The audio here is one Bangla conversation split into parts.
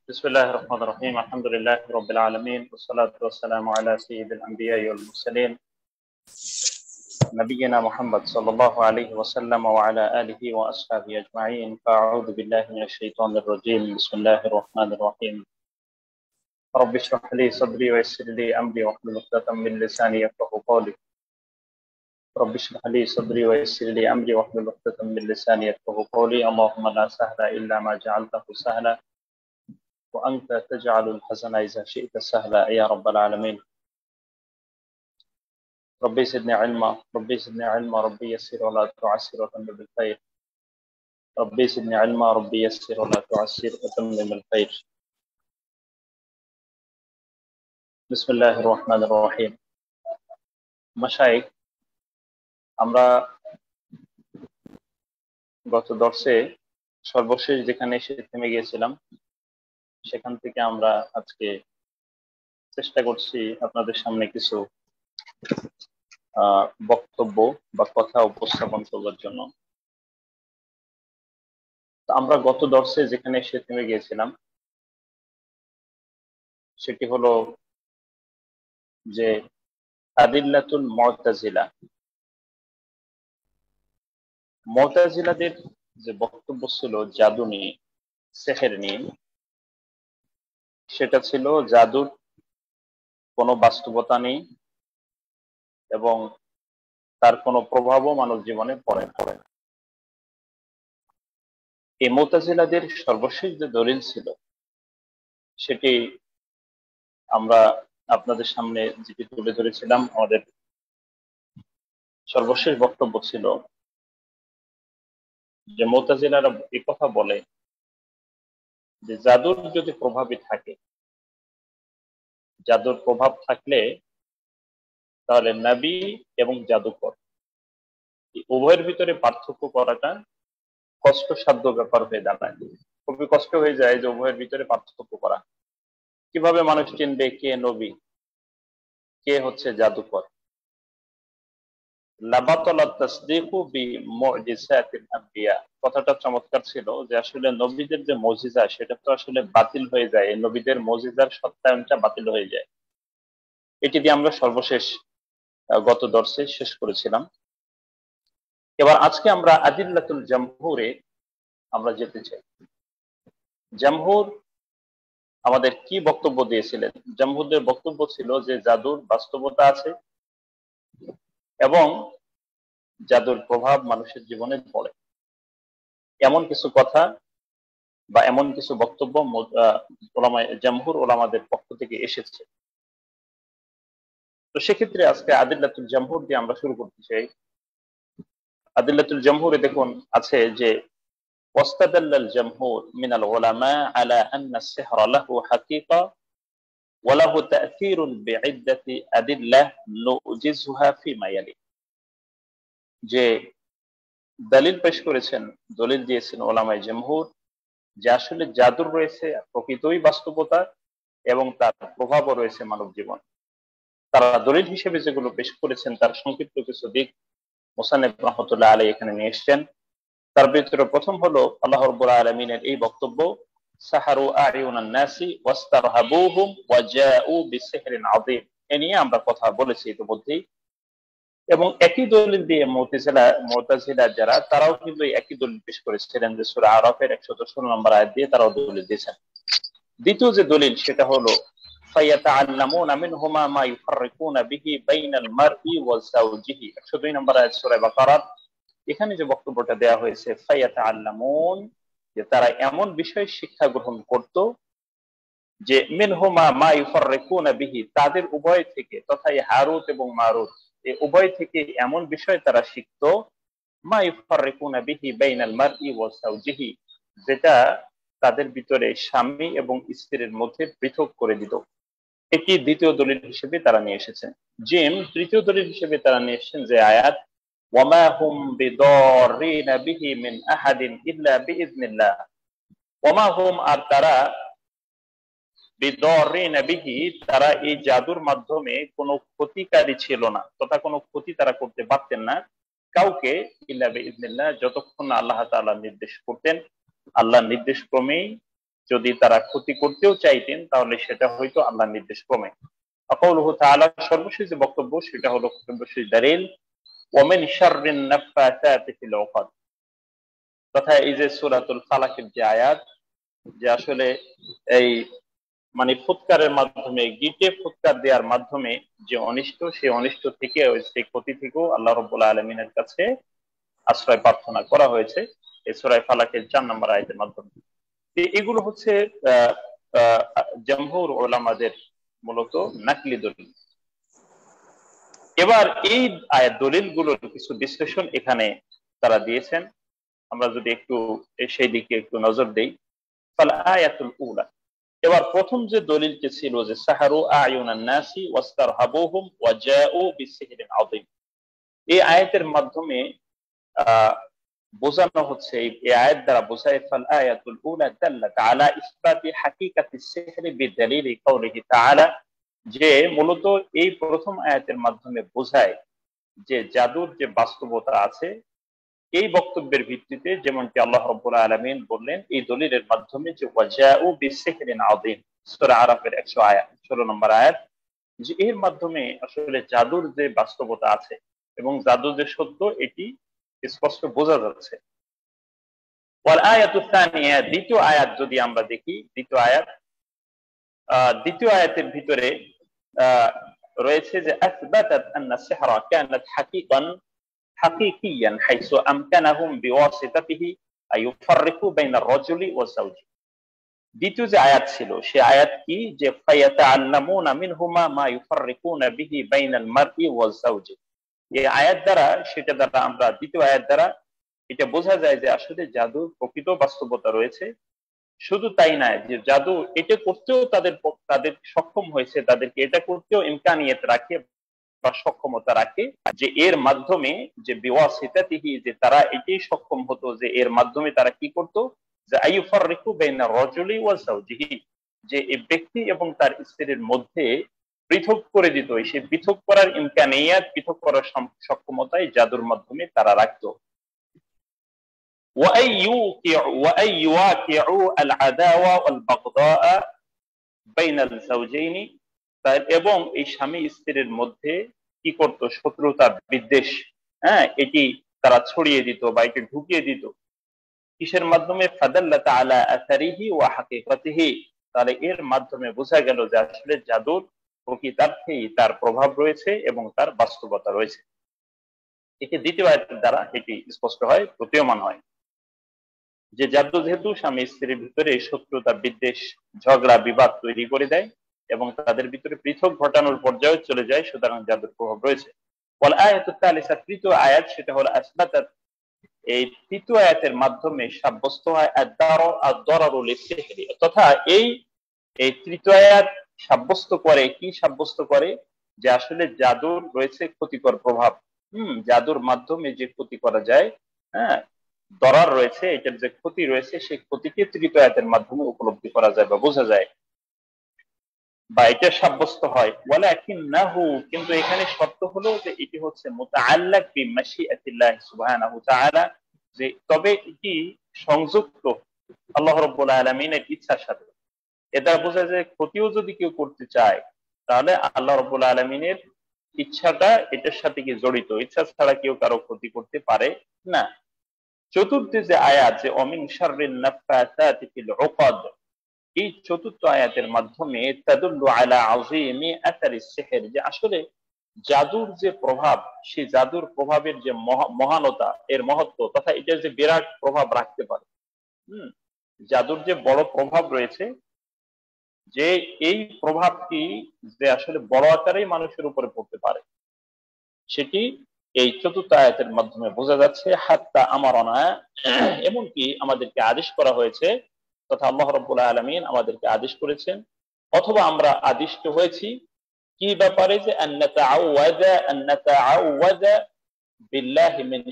بسم الله الرحمن الرحيم الحمد لله رب العالمين والصلاة والسلام على سيد الأنبياء والمرسلين نبينا محمد صلى الله عليه وسلم وعلى آله وأصحابه أجمعين فأعوذ بالله من الشيطان الرجيم بسم الله الرحمن الرحيم رب اشرح لي صدري ويسر لي أمري واحلل عقدة من لساني يفقهوا قولي رب اشرح لي صدري ويسر لي أمري واحلل عقدة من لساني يفقهوا قولي اللهم لا سهل إلا ما جعلته سهلا وأنت تجعل الحزن إذا شئت سهلا يا رب العالمين ربي زدني علما ربي زدني علما ربي يسر ولا تعسر وتمم بالخير ربي زدني علما ربي يسر ولا تعسر وتمم بالخير بسم الله الرحمن الرحيم মাশায়েখ আমরা গত দর্শে সর্বশেষ যেখানে এসে থেমে গিয়েছিলাম সেখান থেকে আমরা আজকে চেষ্টা করছি আপনাদের সামনে কিছু বক্তব্য বা কথা উপস্থাপন করবার জন্য। আমরা গত দর্শে যেখানে এসে থেমে গিয়েছিলাম সেটি হলো যে আদিল্লাতুল মুতাজিলাদের যে বক্তব্য ছিল জাদু নিয়ে, সেহের নিয়ে, সেটা ছিল জাদুর কোনো বাস্তবতা নেই এবং তার কোনো প্রভাবও মানব জীবনে পড়ে না। এই মুতাজিলাদের সর্বশেষ যে দলিল ছিল সেটি আমরা আপনাদের সামনে যেটি তুলে ধরেছিলাম। আমাদের সর্বশেষ বক্তব্য ছিল যে মুতাজিলারা এই কথা বলে যে জাদুর যদি প্রভাবই থাকে, জাদুর প্রভাব থাকলে তাহলে নবী এবং জাদুকর উভয়ের ভিতরে পার্থক্য করাটা কষ্টসাধ্য ব্যাপার হয়ে দাঁড়ায়। খুবই কষ্ট হয়ে যায় যে উভয়ের ভিতরে পার্থক্য করা। কিভাবে মানুষ চিনবে কে নবী, কে হচ্ছে জাদুকর? কথাটা চমৎকার ছিল যে আসলে নবীদের যে মজিজা সেটা তো আসলে বাতিল হয়ে যায়, নবীদের মজিজার সত্যায়নটা বাতিল হয়ে যায়। এটি দিয়ে আমরা সর্বশেষ গত দর্শে শেষ করেছিলাম। এবার আজকে আমরা আদিল্লাতুল জামহুরে আমরা যেতে চাই। জামহুর আমাদের কি বক্তব্য দিয়েছিলেন? জামহুরদের বক্তব্য ছিল যে জাদুর বাস্তবতা আছে এবং জাদুর প্রভাব মানুষের জীবনে পড়ে, এমন কিছু কথা বা এমন কিছু বক্তব্য জামহুর ওলামাদের পক্ষ থেকে এসেছে। তো সেক্ষেত্রে আজকে আদিল্লাতুল জামহুর দিয়ে আমরা শুরু করতে চাই। আদিল্লাতুল জামহুরে দেখুন আছে যে واستدل الجمهور من العلماء على أن السحر له حقيقة وله تأثير بعدة أدلة نوجزها فيما يلي। যে দলিল পেশ করেছেন, দলিল দিয়েছেন ওলামায়ে জামহুর যে আসলে জাদুর রয়েছে প্রকৃতই বাস্তবতা এবং তার প্রভাবও রয়েছে মানব জীবন। তারা দলিল হিসেবে যেগুলো পেশ করেছেন তার সংক্ষিপ্ত কিছু দিক মুসান্নিফ রাহমাতুল্লাহ আলাইহি এখানে নিয়ে এসেছেন। তার ভিতরে প্রথম হলো আল্লাহ রাব্বুল আলামিনের এই বক্তব্য, সাহারু আ'য়ুনান নাসি ওয়াস্তারহাবুহুম ওয়া জাউ বিসিহরিন আযীম। এ নিয়ে আমরা কথা বলেছি ইতিমধ্যেই। এবং একই দলিল দিয়ে মুতাজিলা যারা, তারাও কিন্তু একই দলিল পেশ করেছিলেন যে সূরা আরাফের 116 নম্বর আয়াত দিয়ে তারাও দলিল দিয়েছেন। দ্বিতীয় যে দলিল সেটা হলো ফায়াতাআল্লামুনা মিনহুমা মা ইউফাররিকুনা বিহি বাইনাল মারই ওয়া যাওজিহি, 102 নম্বর আয়াত সূরা বাকারা। এখানে যে বক্তব্যটা দেয়া হয়েছে ফায়াতাআল্লামুন, যে তারা এমন বিষয় শিক্ষা গ্রহণ করত যে মিনহুমা মা ইউফাররিকুনা বিহি, তাদের উভয় থেকে তথা হারুত এবং মারুত এই উভয় থেকে এমন বিষয় তারা শিখতো মা ইউফাররিকুনা বিহি বাইনাল মারই ওয়া যাওজিহি, যেটা তাদের ভিতরে স্বামী এবং স্ত্রীর মধ্যে পৃথক করে দিত। এটি দ্বিতীয় দলিল হিসেবে তারা নিয়ে এসেছেন। তৃতীয় দলিল হিসেবে তারা নিয়ে এসেছেন যে আয়াত ওয়ামা হুম বিদাররিনা বিহি মিন আহাদিন ইল্লা বিইذনিল্লাহ। ওয়ামা হুম, আর তারা বিদাররিনা বিহি, তারা এই জাদুর মাধ্যমে কোনো ক্ষতিকারী ছিল না তথা কোনো ক্ষতি তারা করতে পারতেন না কাউকে, ইল্লা বিইذনিল্লাহ, যতক্ষণ না আল্লাহ তাআলা নির্দেশ করতেন। আল্লাহর নির্দেশ ক্রমেই যদি তারা ক্ষতি করতেও চাইতেন তাহলে সেটা হয়তো আল্লাহর নির্দেশ ক্রমে। আকাউলুহু তাআলা সর্বশেষ যে বক্তব্য সেটা হলো সর্বশেষ দলিল ওয়ামিন শাররিন নাফাসাতি ফিল উকাদ, তথা এই যে সূরাতুল ফালাকের যে আয়াত, যে আসলে এই মানে ফুৎকারের মাধ্যমে, গিটে ফুৎকার দেওয়ার মাধ্যমে যে অনিষ্ট, সেই অনিষ্ট থেকে, সেই ক্ষতি থেকেও আল্লাহ রাব্বুল আলামিনের কাছে আশ্রয় প্রার্থনা করা হয়েছে এই সূরা ফালাকের 4 নম্বর আয়াতের মাধ্যমে। এগুলো হচ্ছে আহ আহ জমহুর উলামাদের মূলত নাকলি দলিল। এবার এই আয়াত দলিলগুলোর কিছু বিশ্লেষণ এখানে তারা দিয়েছেন, আমরা যদি একটু সেই দিকে একটু নজর দেই। ফাল আয়াতুল উলা, এবার প্রথম যে দলিলটি ছিল যে সাহারু আয়ুনান নাসি ওয়াস্তারহাবুহুম ওয়া জাউ বিসিহরিন আযীম, এই আয়াতের মাধ্যমে বোঝানো হচ্ছে, এই আয়াত দ্বারা বোঝায় ফাল আয়াতুল উলা দাল্লাত আলা ইসবাতি হাকিকাতিস সিহরি বিদালিলি কাউলিহি তাআলা, যে মূলত এই প্রথম আয়াতের মাধ্যমে বোঝায় যে জাদুর যে বাস্তবতা আছে, এই বক্তব্যের ভিত্তিতে যেমনটি আল্লাহ রাব্বুল আলামিন বললেন এই দলিলের মাধ্যমে যে ওয়াজাউ বিসিহরিন আযীম, সূরা আরাফের 116 নম্বর আয়াত, যে এর মাধ্যমে আসলে জাদুর যে বাস্তবতা আছে এবং জাদুর যে সত্য এটি স্পষ্ট বোঝা যাচ্ছে। ওয়াল আয়াতুস সানিয়া, দ্বিতীয় আয়াত যদি আমরা দেখি, দ্বিতীয় আয়াতের ভিতরে রয়েছে যে আসবাতাত আন্না সিহরা কানাত হাকিকিয়ান হাইসু আমকানাহুম বিওয়াসিতাতিহি আইয়ুফাররিকু বাইনার রাজুলি ওয়াজ যাওজি। দ্বিতীয় যে আয়াত ছিল সে আয়াত কি, যে ফায়াতাআল্লামুনা মিনহুমা মা ইউফাররিকুনা বিহি বাইনাল মারই ওয়াজ যাওজি। এই আয়াত দ্বারা, সেটা দ্বারা আমরা, দ্বিতীয় আয়াত দ্বারা এটা বোঝা যায় যে আসলে জাদুর প্রকৃত বাস্তবতা রয়েছে। শুধু তাই নয়, যে জাদু এটা করতেও তাদের সক্ষম হয়েছে, তাদেরকে এটা করতেও ইমকানিয়ত রাখে বা সক্ষমতা রাখে, যে এর মাধ্যমে যে বিওয়াসিতাতিহি, যে তারা এটাই সক্ষম হতো যে এর মাধ্যমে তারা কি করতো, যে আইয়ুফাররিকু বাইনা রাজুলি ওয়া যাওজিহি, যে এই ব্যক্তি এবং তার স্ত্রীর মধ্যে পৃথক করে দিত। সেই পৃথক করার ইমকানিয়াত, পৃথক করার সক্ষমতাই জাদুর মাধ্যমে তারা রাখতো। وأن يواقعوا العداوة والبغضاء بين الزوجين, এবং এই স্বামী স্ত্রীর মধ্যে কি করত, শত্রুতা বিদ্বেষ, এটি তারা ছড়িয়ে দিত বা এটি ঢুকিয়ে দিত। কিসের মাধ্যমে? ফাদাল্লাত আলা আসারিহি ওয়া হাকিকাতিহি, তাহলে এর মাধ্যমে বোঝা গেল যে আসলে জাদুর প্রকৃতার্থেই তার প্রভাব রয়েছে এবং তার বাস্তবতা রয়েছে। এটি দ্বিতীয় আয়াতের দ্বারা এটি স্পষ্ট হয়, প্রতীয়মান হয় যে জাদু যেহেতু স্বামী স্ত্রীর ভিতরে শত্রুতা বিদ্বেষ ঝগড়া বিবাদ তৈরি করে দেয় এবং তাদের ভিতরে পৃথক ঘটানোর পর্যায়ে চলে যায়, সুতরাং জাদুর প্রভাব রয়েছে। ওয়াল আয়াতুত তালিসা, তৃতীয় আয়াত, সেটা হলো আসবাতাত, এই তৃতীয় আয়াতের মাধ্যমে সাব্যস্ত হয় আদ-দারারু লিস-সিহরি, তথা এই তৃতীয় আয়াত সাব্যস্ত করে, কি সাব্যস্ত করে, যে আসলে জাদুর রয়েছে ক্ষতিকর প্রভাব। জাদুর মাধ্যমে যে ক্ষতি করা যায়, হ্যাঁ, দরার রয়েছে, এটার যে ক্ষতি রয়েছে, সেই ক্ষতিকে তৃতীয় আয়াতের মাধ্যমে উপলব্ধি করা যায় বা বোঝা যায় বা এটা সাব্যস্ত হয়। ওয়ালাকিন্নাহু, কিন্তু এখানে শর্ত হলো যে এটি হচ্ছে মুতাআল্লাক বিমাশিআতিল্লাহ সুবহানাহু ওয়া তাআলা, যে তবে এটি সংযুক্ত আল্লাহ রাব্বুল আলামিনের ইচ্ছার সাথে। এটা বোঝা যায় ক্ষতিও যদি কেউ করতে চায় তাহলে আল্লাহ রাব্বুল আলামিনের ইচ্ছাটা এটার সাথে কি জড়িত, ইচ্ছা ছাড়া কেউ কারো ক্ষতি করতে পারে না। চতুর্থ যে আয়াত, যে অমিন শাররিন নাফাসাতি ফিল উকাদ, এই চতুর্থ আয়াতের মাধ্যমে তাদুল্লু আলা আযীমি আসারিস সিহর, যে আসলে জাদুর যে প্রভাব, সেই জাদুর প্রভাবের যে মহানতা, এর মহত্ব, তথা এটা যে বিরাট প্রভাব রাখতে পারে। জাদুর যে বড় প্রভাব রয়েছে, যে এই প্রভাবটি যে আসলে বড় আকারেই মানুষের উপরে পড়তে পারে, সেটি এই চতুর্থ আয়াতের মাধ্যমে বোঝা যাচ্ছে। হাত্তা আমারানা, এমনকি আমাদেরকে আদেশ করা হয়েছে, তথা আল্লাহ রাব্বুল আলামিন আমাদেরকে আদেশ করেছেন, অথবা আমরা আদিষ্ট হয়েছি কি ব্যাপারে, যে আন্নাতাআওয়াযা বিল্লাহি মিন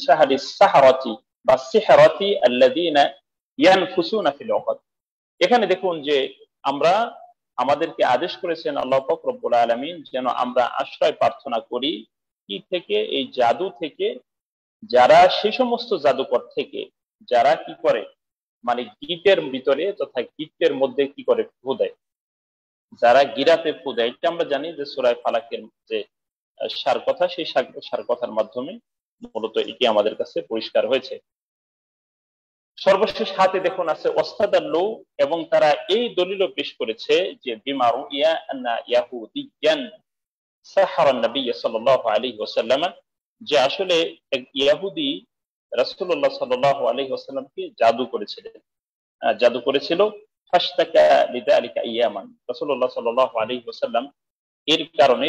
শাররিস সাহরাতি বা সিহরাতি আল্লাযীনা ইয়ানফুসুনা ফিল উকাদ। এখানে দেখুন যে আমাদেরকে আদেশ করেছেন আল্লাহ পাক রব্বুল আলামিন যেন আমরা আশ্রয় প্রার্থনা করি কি থেকে, এই জাদু থেকে, যারা সেই সমস্ত জাদুকর থেকে যারা কি করে, মানে গিটের ভিতরে তথা গিটের মধ্যে কি করে ফু দেয়। যারা গিরাতে ফু দেয়, এটা আমরা জানি যে সূরা ফালাকের যে সার কথা, সেই সার কথার মাধ্যমে মূলত এটি আমাদের কাছে পরিষ্কার হয়েছে। সর্বশেষ হাতে দেখুন আছে ওয়াস্তাদাল্লু, এবং তারা এই দলিলও পেশ করেছে যে বিমা রুইয়া আন্না ইয়াহুদিয়ান সাহারা নবী সাল্লাল্লাহু আলাইহি ওয়াসাল্লাম, যে আসলে এক ইহুদি রাসূলুল্লাহ সাল্লাল্লাহু আলাইহি ওয়াসাল্লামকে জাদু করেছিল। ফাশতাকা লিযালিকা ইয়ামান, রাসূলুল্লাহ সাল্লাল্লাহু আলাইহি ওয়াসাল্লাম এর কারণে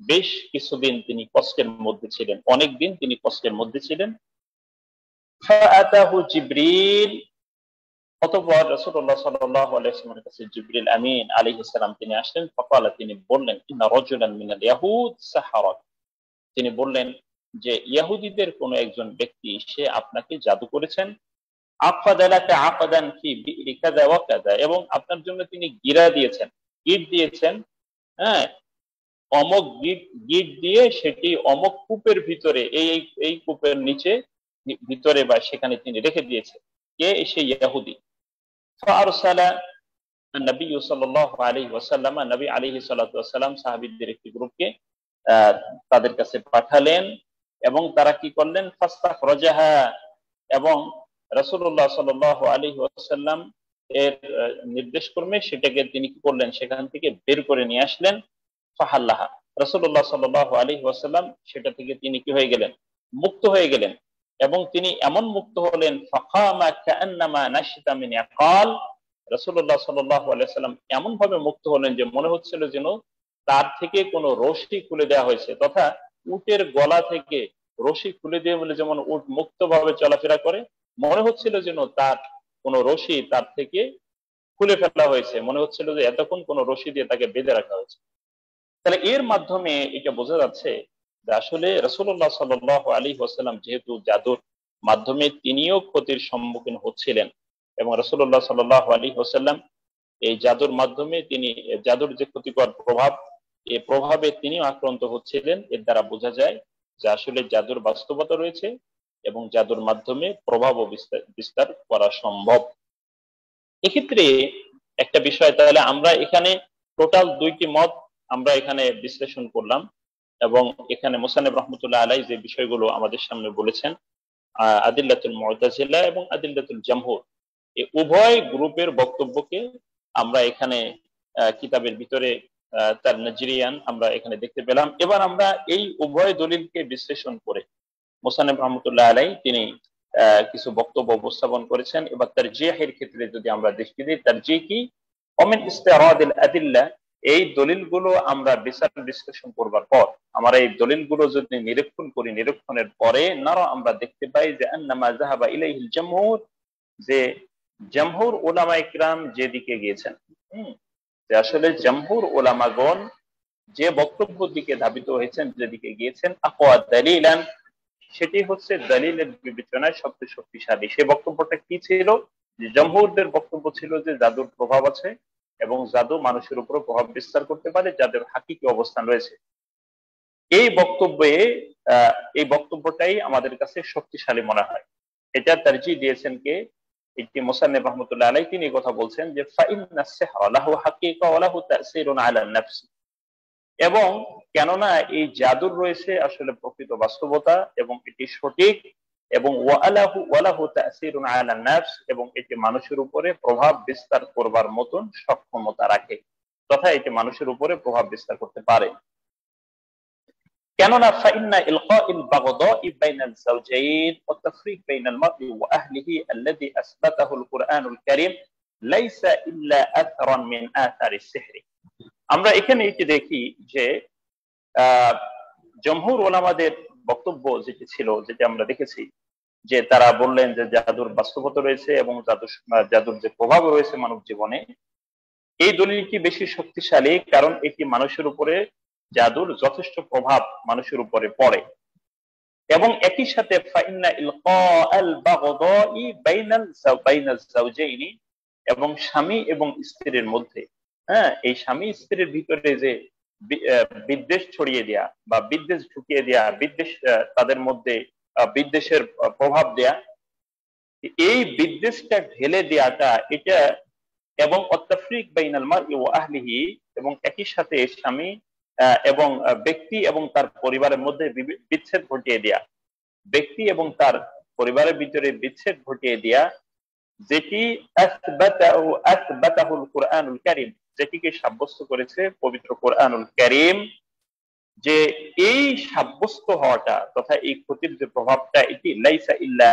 বেশ কিছুদিন তিনি কষ্টের মধ্যে ছিলেন, অনেক দিন তিনি কষ্টের মধ্যে ছিলেন। ফাআতাহু জিবরিল, অতঃপর রাসূলুল্লাহ সাল্লাল্লাহু আলাইহি ওয়াসাল্লামের কাছে জিবরিল আমিন আলাইহিস সালাম তিনি আসলেন। ফাকালা, তিনি বললেন, ইন্না রাজুলান মিনাল ইয়াহুদ সাহারা, তিনি বললেন যে ইহুদিদের কোন একজন ব্যক্তি সে আপনাকে জাদু করেছেন। আকাদালাকা আকাদান ফি বি'রি কাযা ওয়া কাযা, এবং আপনার জন্য তিনি গিরা দিয়েছেন, গিট দিয়েছেন, হ্যাঁ, অমক গিট দিয়ে সেটি অমক কূপের ভিতরে, এই কূপের নিচে ভিতরে বা সেখানে তিনি রেখে দিয়েছেন। কে? সেই ইহুদি। ফাআরসালা নবী সাল্লাল্লাহু আলাইহি ওয়াসাল্লাম, নবী আলাইহিস সালাতু ওয়াস সালাম সাহাবীদের একটি গ্রুপকে তাদের কাছে পাঠালেন, এবং তারা কি করলেন? ফাস্তাখরাজাহা, এবং রাসূলুল্লাহ সাল্লাল্লাহু আলাইহি ওয়াসাল্লাম এর নির্দেশ ক্রমে সেটাকে তিনি কি করলেন? সেখান থেকে বের করে নিয়ে আসলেন। ফাহাল্লাহা, রাসূলুল্লাহ সাল্লাল্লাহু আলাইহি ওয়াসাল্লাম সেটা থেকে তিনি কি হয়ে গেলেন? মুক্ত হয়ে গেলেন। এবং তিনি এমন মুক্ত হলেন, ফাকামা কাআন্নামা নাশিতা মিন ইকাল, রাসূলুল্লাহ সাল্লাল্লাহু আলাইহি ওয়াসাল্লাম এমন ভাবে মুক্ত হলেন যে মনে হচ্ছিল যেন তার থেকে কোনো রশি খুলে দেওয়া হয়েছে, তথা উটের গলা থেকে রশি খুলে দিয়ে বলে যেমন উট মুক্ত ভাবে চলাফেরা করে, মনে হচ্ছিল যেন তার কোনো রশি তার থেকে খুলে ফেলা হয়েছে, মনে হচ্ছিল যে এতক্ষণ কোনো রশি দিয়ে তাকে বেঁধে রাখা হয়েছে। তাহলে এর মাধ্যমে এটা বোঝা যাচ্ছে যে আসলে রাসূলুল্লাহ সাল্লাল্লাহু আলাইহি ওয়াসাল্লাম যেহেতু জাদুর মাধ্যমে তিনিও ক্ষতির সম্মুখীন হচ্ছিলেন, এবং রাসূলুল্লাহ সাল্লাল্লাহু আলাইহি ওয়াসাল্লাম এই জাদুর মাধ্যমে তিনি জাদুর যে ক্ষতিকর প্রভাব, এই প্রভাবে তিনি আক্রান্ত হচ্ছিলেন, এর দ্বারা বোঝা যায় যে আসলে জাদুর বাস্তবতা রয়েছে এবং জাদুর মাধ্যমে প্রভাব বিস্তার করা সম্ভব। এক্ষেত্রে একটা বিষয়, তাহলে আমরা এখানে টোটাল দুইটি মত আমরা এখানে বিশ্লেষণ করলাম, এবং এখানে মুসান্নিফ রাহমাতুল্লাহ আলাইহি যে বিষয়গুলো আমাদের সামনে বলেছেন, আদিল্লাতুল মুতাজিলা এবং আদিল্লাতুল জামহুর, এই উভয় গ্রুপের বক্তব্যকে আমরা এখানে কিতাবের ভিতরে তার নজরিয়ান আমরা এখানে দেখতে পেলাম। এবার আমরা এই উভয় দলিলকে বিশ্লেষণ করে মুসান্নিফ রাহমাতুল্লাহ আলাইহি তিনি কিছু বক্তব্য উপস্থাপন করেছেন। এবার তারজিহের ক্ষেত্রে যদি আমরা দৃষ্টি দিই, তারজিহ কি? ওমিন ইস্তিরাদিল আদিল্লা, এই দলিলগুলো আমরা বিচার বিশ্লেষণ করবার পর, আমরা এই দলিলগুলো যদি নিরীক্ষণ করি, নিরীক্ষণের পরে নারা আমরা দেখতে পাই যে আন্নামা যাহাবা ইলাইহিল জামহুর, যে জামহুর উলামা ইকরাম যেদিকে গিয়েছেন, যে আসলে জামহুর উলামাগণ যে বক্তব্যের দিকে ধাবিত হয়েছেন, যেদিকে গিয়েছেন, আকওয়া দালিলান, সেটি হচ্ছে দলিলের বিবেচনায় সবচেয়ে শক্তিশালী। সেই বক্তব্যটা কি ছিল? যে জামহুরদের বক্তব্য ছিল যে জাদুর প্রভাব আছে এবং জাদু মানুষের উপর প্রভাব বিস্তার করতে পারে, যাদের হাকিকি অবস্থান রয়েছে। এই বক্তব্যটাই আমাদের কাছে শক্তিশালী মনে হয়। এটা তারজিহ দিয়েছেন কে? এটি মুসান্নিফ রাহমাতুল্লাহ আলাইহি তিনি কথা বলছেন যে ফাইন্নাস সিহরা লাহু হাকিকা ওয়া লাহু তাসীরুন আলা নাফস, এবং কেননা এই জাদুর রয়েছে আসলে প্রকৃত বাস্তবতা এবং এটি সঠিক, এবং ওয়ালাহু তাসীরুন আলা নাফস, এবং এটি মানুষের উপরে প্রভাব বিস্তার করবার মতন সক্ষমতা রাখে, তথা এটি মানুষের উপরে প্রভাব বিস্তার করতে পারে। কেননা ফাইন্না ইলকাইল বাগদাই বাইনাল যাওজাইন ওয়া তাফরিক বাইনাল মারই ওয়া আহলিহি আল্লাযী আসবাতাহুল কুরআনুল কারীম লাইসা ইল্লা আথরান মিন আথারিস সিহরি। আমরা এখানে এটি দেখি যে জমহুর ওলামাদের বক্তব্য যেটি ছিল, যেটি আমরা দেখেছি, যে তারা বললেন যে জাদুর বাস্তবতা রয়েছে এবং জাদুর যে প্রভাব রয়েছে মানব জীবনে, এই দলিলটি বেশি শক্তিশালী কারণ এটি মানুষের উপরে, জাদুর যথেষ্ট প্রভাব মানুষের উপরে পড়ে। এবং একই সাথে ফাইন্না ইলকাআল বাগদাই বাইনাল যাওজাইনি, এবং স্বামী এবং স্ত্রীর মধ্যে, এই স্বামী স্ত্রীর ভিতরে যে বিদ্বেষ ছড়িয়ে দেয়া বা বিদ্বেষ ঢুকিয়ে দেয়া, বিদ্বেষ তাদের মধ্যে বিদ্বেষের প্রভাব দেয়া, এই বিদ্বেষটা ঢেলে দেওয়াটা এটা, এবং অত্তাফরিক বাইনাল মারই ওয়া আহলিহি, এবং একই সাথে স্বামী এবং ব্যক্তি এবং তার পরিবারের মধ্যে বিচ্ছেদ ঘটিয়ে দেয়া, ব্যক্তি এবং তার পরিবারের ভিতরে বিচ্ছেদ ঘটিয়ে দেয়া, যেটি আসবাতাহুল কুরআনুল কারীম, যেটিকে সাব্যস্ত করেছে পবিত্র কুরআনুল কারীম, যে এই সাব্যস্ত হওয়াটা তথা এই ক্ষতির যে প্রভাবটা, এটি লাইসা ইল্লা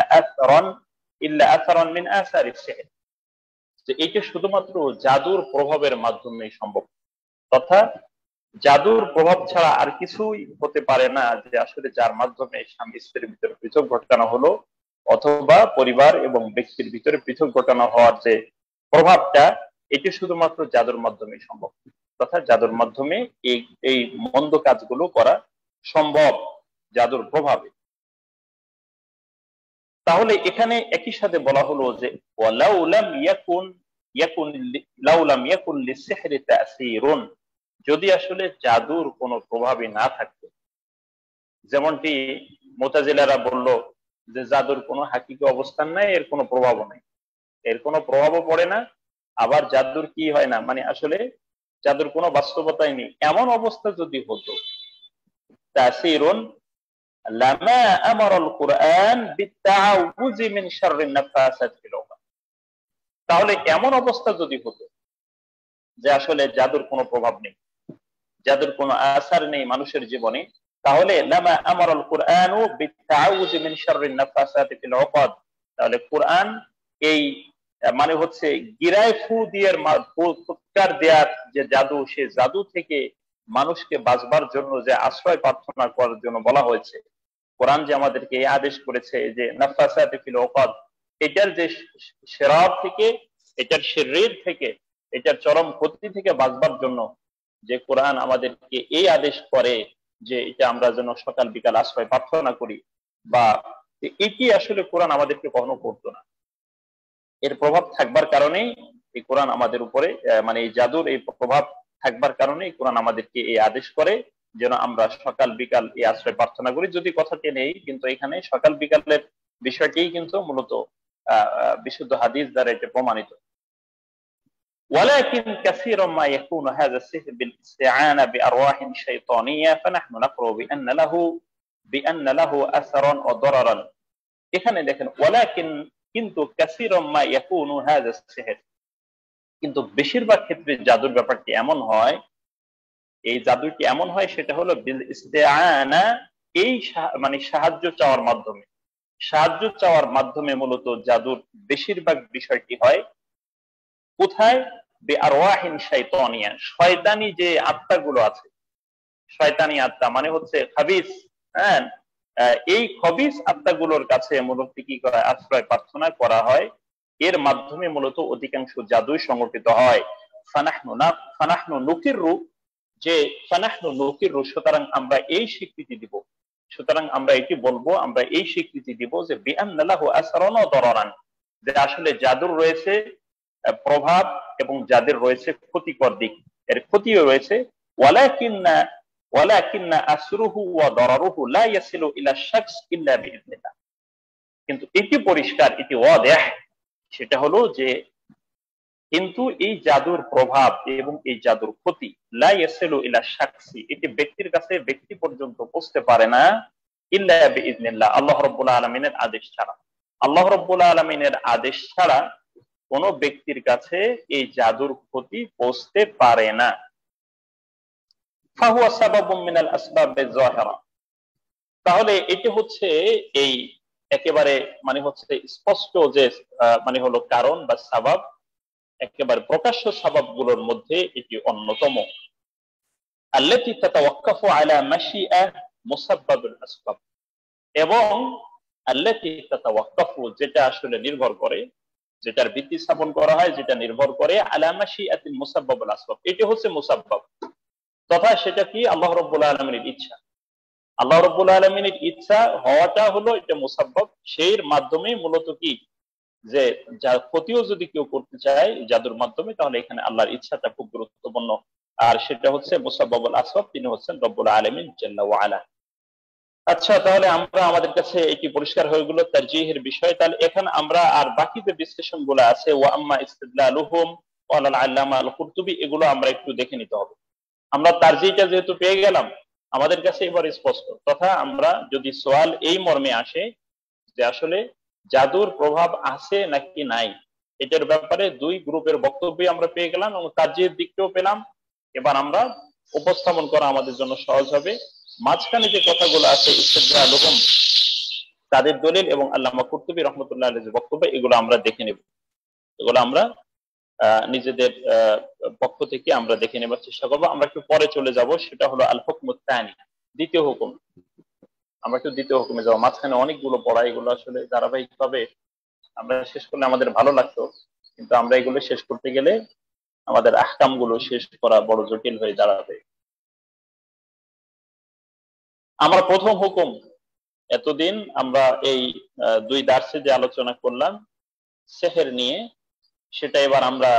আসারান মিন আসারিস সিহর, যে এটা শুধুমাত্র জাদুর প্রভাবের মাধ্যমে সম্ভব, তথা জাদুর প্রভাব ছাড়া আর কিছুই হতে পারে না, যে আসলে যার মাধ্যমে স্বামী স্ত্রীর ভিতরে পৃথক ঘটানো হলো, অথবা পরিবার এবং ব্যক্তির ভিতরে পৃথক ঘটানো হওয়ার যে প্রভাবটা, এটি শুধুমাত্র জাদুর মাধ্যমে সম্ভব, তথা জাদুর মাধ্যমে এই এই মন্দ কাজগুলো করা সম্ভব জাদুর প্রভাবে। তাহলে এখানে একই সাথে বলা হলো যে যদি আসলে জাদুর কোনো প্রভাবই না থাকতো, যেমনটি মুতাজিলারা বলল যে জাদুর কোনো হাকিকি অবস্থান নাই, এর কোনো প্রভাবও নাই, এর কোনো প্রভাবও পড়ে না, আবার জাদুর কি হয় না, মানে আসলে জাদুর কোনো বাস্তবতাই নেই, এমন অবস্থা যদি হতো, তাসিরুন লামা আমারাল কুরআন বিত্তাউযি মিন শাররিন নাফাসাত ফিল উকাদ, তাহলে এমন অবস্থা যদি হতো যে আসলে জাদুর কোনো প্রভাব নেই, যাদের কোনো আসার নেই মানুষের জীবনে, তাহলে লামা আমারাল কুরআনু বিত্তাউযি মিন শাররিন নাফাসাতি ফিল উকাদ, তাহলে কোরআন এই মানে হচ্ছে গিরায় ফু দিয়ে ফুৎকার দেওয়ার যে জাদু, সে জাদু থেকে মানুষকে বাঁচবার জন্য যে আশ্রয় প্রার্থনা করার জন্য বলা হয়েছে, কোরআন যে আমাদেরকে এই আদেশ করেছে যে নাফাসাতি ফিল উকাদ, এটার যে শিরার থেকে, এটার শিররির থেকে, এটার চরম ক্ষতি থেকে বাঁচবার জন্য যে কোরআন আমাদেরকে এই আদেশ করে যে এটা আমরা যেন সকাল বিকাল আশ্রয় প্রার্থনা করি, বা এটি আসলে কোরআন আমাদেরকে কখনো করতো না। এর প্রভাব থাকবার কারণেই এই কোরআন আমাদের উপরে মানে এই জাদুর এই প্রভাব থাকবার কারণে কোরআন আমাদেরকে এই আদেশ করে যেন আমরা সকাল বিকাল এই আশ্রয় প্রার্থনা করি। যদি কথাটি নেই, কিন্তু এখানে সকাল বিকালের বিষয়টি কিন্তু মূলত বিশুদ্ধ হাদিস দ্বারা এটা প্রমাণিত। ولكن كثيرا ما يكون هذا السحر بالاستعانة بأرواح شيطانية فنحن نقر بأن له أثرا وضررا। এখানে দেখেন ওয়ালাকিন, কিন্তু কাসীরাম মা ইয়াকুনু হাযা সিহর, কিন্তু বেশিরভাগ ক্ষেত্রে জাদুর ব্যাপারটি এমন হয়, এই জাদুটি এমন হয় সেটা হলো বিল ইস্তিআনা, এই মানে সাহায্য চাওয়ার মাধ্যমে, সাহায্য চাওয়ার মাধ্যমে মূলত জাদুর বেশিরভাগ বিষয়টি হয় কোথায়, বিআরওয়াহিন শাইতানিয়া, শয়তানি যে আত্মাগুলো আছে, শয়তানি আত্মা মানে হচ্ছে খাবিস, হ্যাঁ, এই খবিস আত্মাগুলোর কাছে মূলত কি করা, আশ্রয় প্রার্থনা করা হয়, এর মাধ্যমে মূলত অধিকাংশ জাদুই সংগঠিত হয়। ফানাহনু নুকিরু, যে ফানাহনু নুকিরু, সুতরাং আমরা এই স্বীকৃতি দিব, সুতরাং আমরা এটি বলবো, আমরা এই স্বীকৃতি দিব যে বিআন্না লাহু আসরান ওয়া দারারান, যে আসলে জাদুর রয়েছে প্রভাব এবং যাদের রয়েছে ক্ষতিকর দিক, এর ক্ষতিও রয়েছে। ওয়ালাকিন্না আসরুহু ওয়া দারারুহু লা ইয়াসিলু ইলা শাখস ইল্লা বিইذنিল্লাহ, কিন্তু এটি পরিষ্কার, এটি ওয়াদিহ, সেটা হলো যে কিন্তু এই জাদুর প্রভাব এবং এই জাদুর ক্ষতি লা ইয়াসিলু ইলা শাখসি, এটি ব্যক্তির কাছে, ব্যক্তি পর্যন্ত পৌঁছতে পারে না, ইল্লা বিইذনিল্লাহ, আল্লাহ রাব্বুল আলামিনের আদেশ ছাড়া, আল্লাহ রাব্বুল আলামিনের আদেশ ছাড়া কোন ব্যক্তির কাছে এই জাদুর ক্ষতি পৌঁছতে পারে না। ফাহুয়া সাবাবুম মিনাল আসবাবিজ যাহিরা, তাহলে এটি হচ্ছে এই একেবারে মানে হচ্ছে স্পষ্ট যে মানে হলো কারণ বা সাবাব, একেবারে প্রকাশ্য সাবাবগুলোর মধ্যে এটি অন্যতম। আল্লাতী তাতাওয়াক্কাফু আলা মাশিআ মুসাব্বাবুল আসবাব, এবং আল্লাতী তাতাওয়াক্কাফু, যেটা আসলে নির্ভর করে, যেটার ভিত্তি স্থাপন করা হয়, যেটা নির্ভর করে আলা মাশিআতিল মুসাব্বাবুল আসবাব, এটি হচ্ছে মুসাব্বাব, তথা সেটা কি আল্লাহ রাব্বুল আলামিনের ইচ্ছা, আল্লাহ রাব্বুল আলামিনের ইচ্ছা হওয়াটা হলো এটা মুসাব্বাব, সেই মাধ্যমে মূলত কি যে যার ক্ষতিও যদি কেউ করতে চায় জাদুর মাধ্যমে, তাহলে এখানে আল্লাহর ইচ্ছাটা খুব গুরুত্বপূর্ণ, আর সেটা হচ্ছে মুসাব্বাবুল আসবাব, তিনি হচ্ছেন রব্বুল আলামিন জাল্লা ওয়া আলা। আচ্ছা, তাহলে আমরা আমাদের কাছে এটি পরিষ্কার হয়ে গেল তারজিহের বিষয়। তাহলে এখন আমরা আর বাকি যে বিশ্লেষণ গুলো আছে, ওয়া আম্মা ইস্তিদলালুহুম ওয়াল আল্লামা আল কুরতুবী, এগুলো আমরা একটু দেখে নিতে হবে। আমরা তারজিহটা যেহেতু পেয়ে গেলাম, আমাদের কাছে এবার স্পষ্ট তথা আমরা যদি সওয়াল এই মর্মে আসে যে আসলে জাদুর প্রভাব আছে নাকি নাই, এটার ব্যাপারে দুই গ্রুপের বক্তব্য আমরা পেয়ে গেলাম এবং তারজিহের দিকটাও পেলাম। এবার আমরা উপস্থাপন করা আমাদের জন্য সহজ হবে। মাঝখানে যে কথাগুলো আছে ইস্তিদলালুহুম, তাদের দলিল, এবং আল্লামা কুরতুবী রাহমাতুল্লাহ আলাইহির যে বক্তব্য, এগুলো আমরা দেখে নেব। এগুলো আমরা নিজেদের পক্ষ থেকে আমরা দেখে নেবার চেষ্টা করবো। আমরা একটু পরে চলে যাব, সেটা হলো আল হুকমুত তানি, দ্বিতীয় হুকুম। আমরা একটু দ্বিতীয় হুকুমে যাবো। মাঝখানে অনেকগুলো পড়া, এগুলো আসলে ধারাবাহিক ভাবে আমরা শেষ করলে আমাদের ভালো লাগতো, কিন্তু আমরা এগুলো শেষ করতে গেলে আমাদের আহকাম গুলো শেষ করা বড় জটিল হয়ে দাঁড়াবে। আমরা প্রথম হুকুম, এতদিন আমরা এই দুই দার্সে যে আলোচনা করলাম সেহের নিয়ে, সেটা এবার আমরা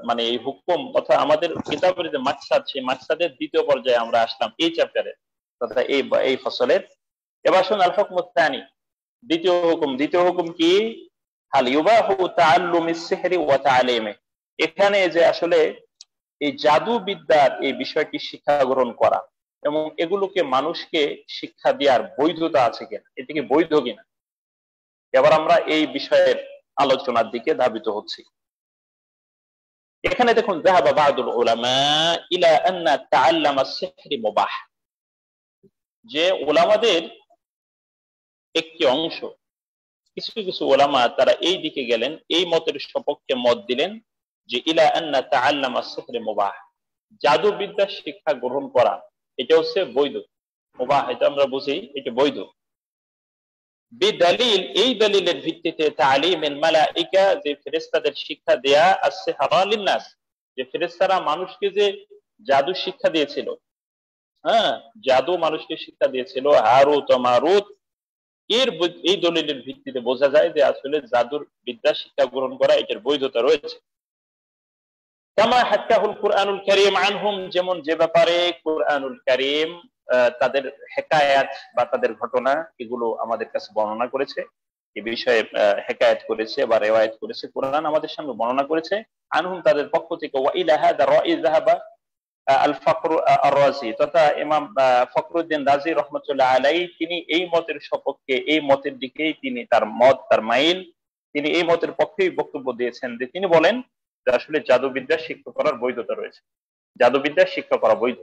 মানে এই হুকুম অর্থাৎ আমাদের কিতাবের যে মাকসাদ, সেই মাকসাদের দ্বিতীয় পর্যায়ে আমরা আসলাম এই চ্যাপ্টারে, তথা এই ফসলের। এবার শুন আল হুকমুত তানি, দ্বিতীয় হুকুম। দ্বিতীয় হুকুম কি? হাল ইউবাহু তাআল্লুমিস সিহরি ওয়া তা'লিমি, এখানে যে আসলে এই জাদু বিদ্যার এই বিষয়টি শিক্ষা গ্রহণ করা এবং এগুলোকে মানুষকে শিক্ষা দেওয়ার বৈধতা আছে কিনা, এটা কি বৈধ কিনা, এবার আমরা এই বিষয়ের আলোচনার দিকে ধাবিত হচ্ছি। এখানে দেখুন, যাহাবা বা'দুল উলামা ইলা আন্না তাআল্লামা আস-সিহরি মুবাহ, যে উলামাদের একটি অংশ, কিছু কিছু উলামা তারা এই দিকে গেলেন, এই মতের সপক্ষে মত দিলেন যে ইলা আন্না তাআল্লামা আস-সিহরি মুবাহ, জাদু বিদ্যা শিক্ষা গ্রহণ করা এটা হচ্ছে বৈধ। মুবাহ এটা আমরা বুঝি, এটা বৈধ। বিদলিল, এই দলিলের ভিত্তিতে তালিমিল মালাইকা, যে ফেরেশতাদের শিক্ষা দেয়া as-সিহরা লিন-নাস, যে ফেরেশতারা মানুষকে যে জাদু শিক্ষা দিয়েছিল, হ্যাঁ, জাদু মানুষকে শিক্ষা দিয়েছিল, হারুত ও মারুত, এই দলিলের ভিত্তিতে বোঝা যায় যে আসলে জাদুর বিদ্যা শিক্ষা গ্রহণ করা এটার বৈধতা রয়েছে। কামা হাক্কাহুল কুরআনুল কারীম আনহুম, যেমন যে ব্যাপারে কুরআনুল কারীম তাদের হেকায়াত বা তাদের ঘটনা এগুলো আমাদের কাছে বর্ণনা করেছে, এই বিষয়ে হেকায়াত করেছে বা রিওয়ায়াত করেছে, কুরআন আমাদের সামনে বর্ণনা করেছে। আনহুম, তাদের পক্ষ থেকে। ওয়া ইলা হাদা রাই যাহাবা আল ফখর আর-রাজি, তথা ইমাম ফখরুদ্দিন রাজি রাহমাতুল্লাহ আলাইহি, তিনি এই মতের সপক্ষে, এই মতের দিকেই তিনি তার মত, তার মাইল, তিনি এই মতের পক্ষেই বক্তব্য দিয়েছেন, যে তিনি বলেন যে আসলে জাদুবিদ্যা শিক্ষা করার বৈধতা রয়েছে, জাদুবিদ্যা শিক্ষা করা বৈধ।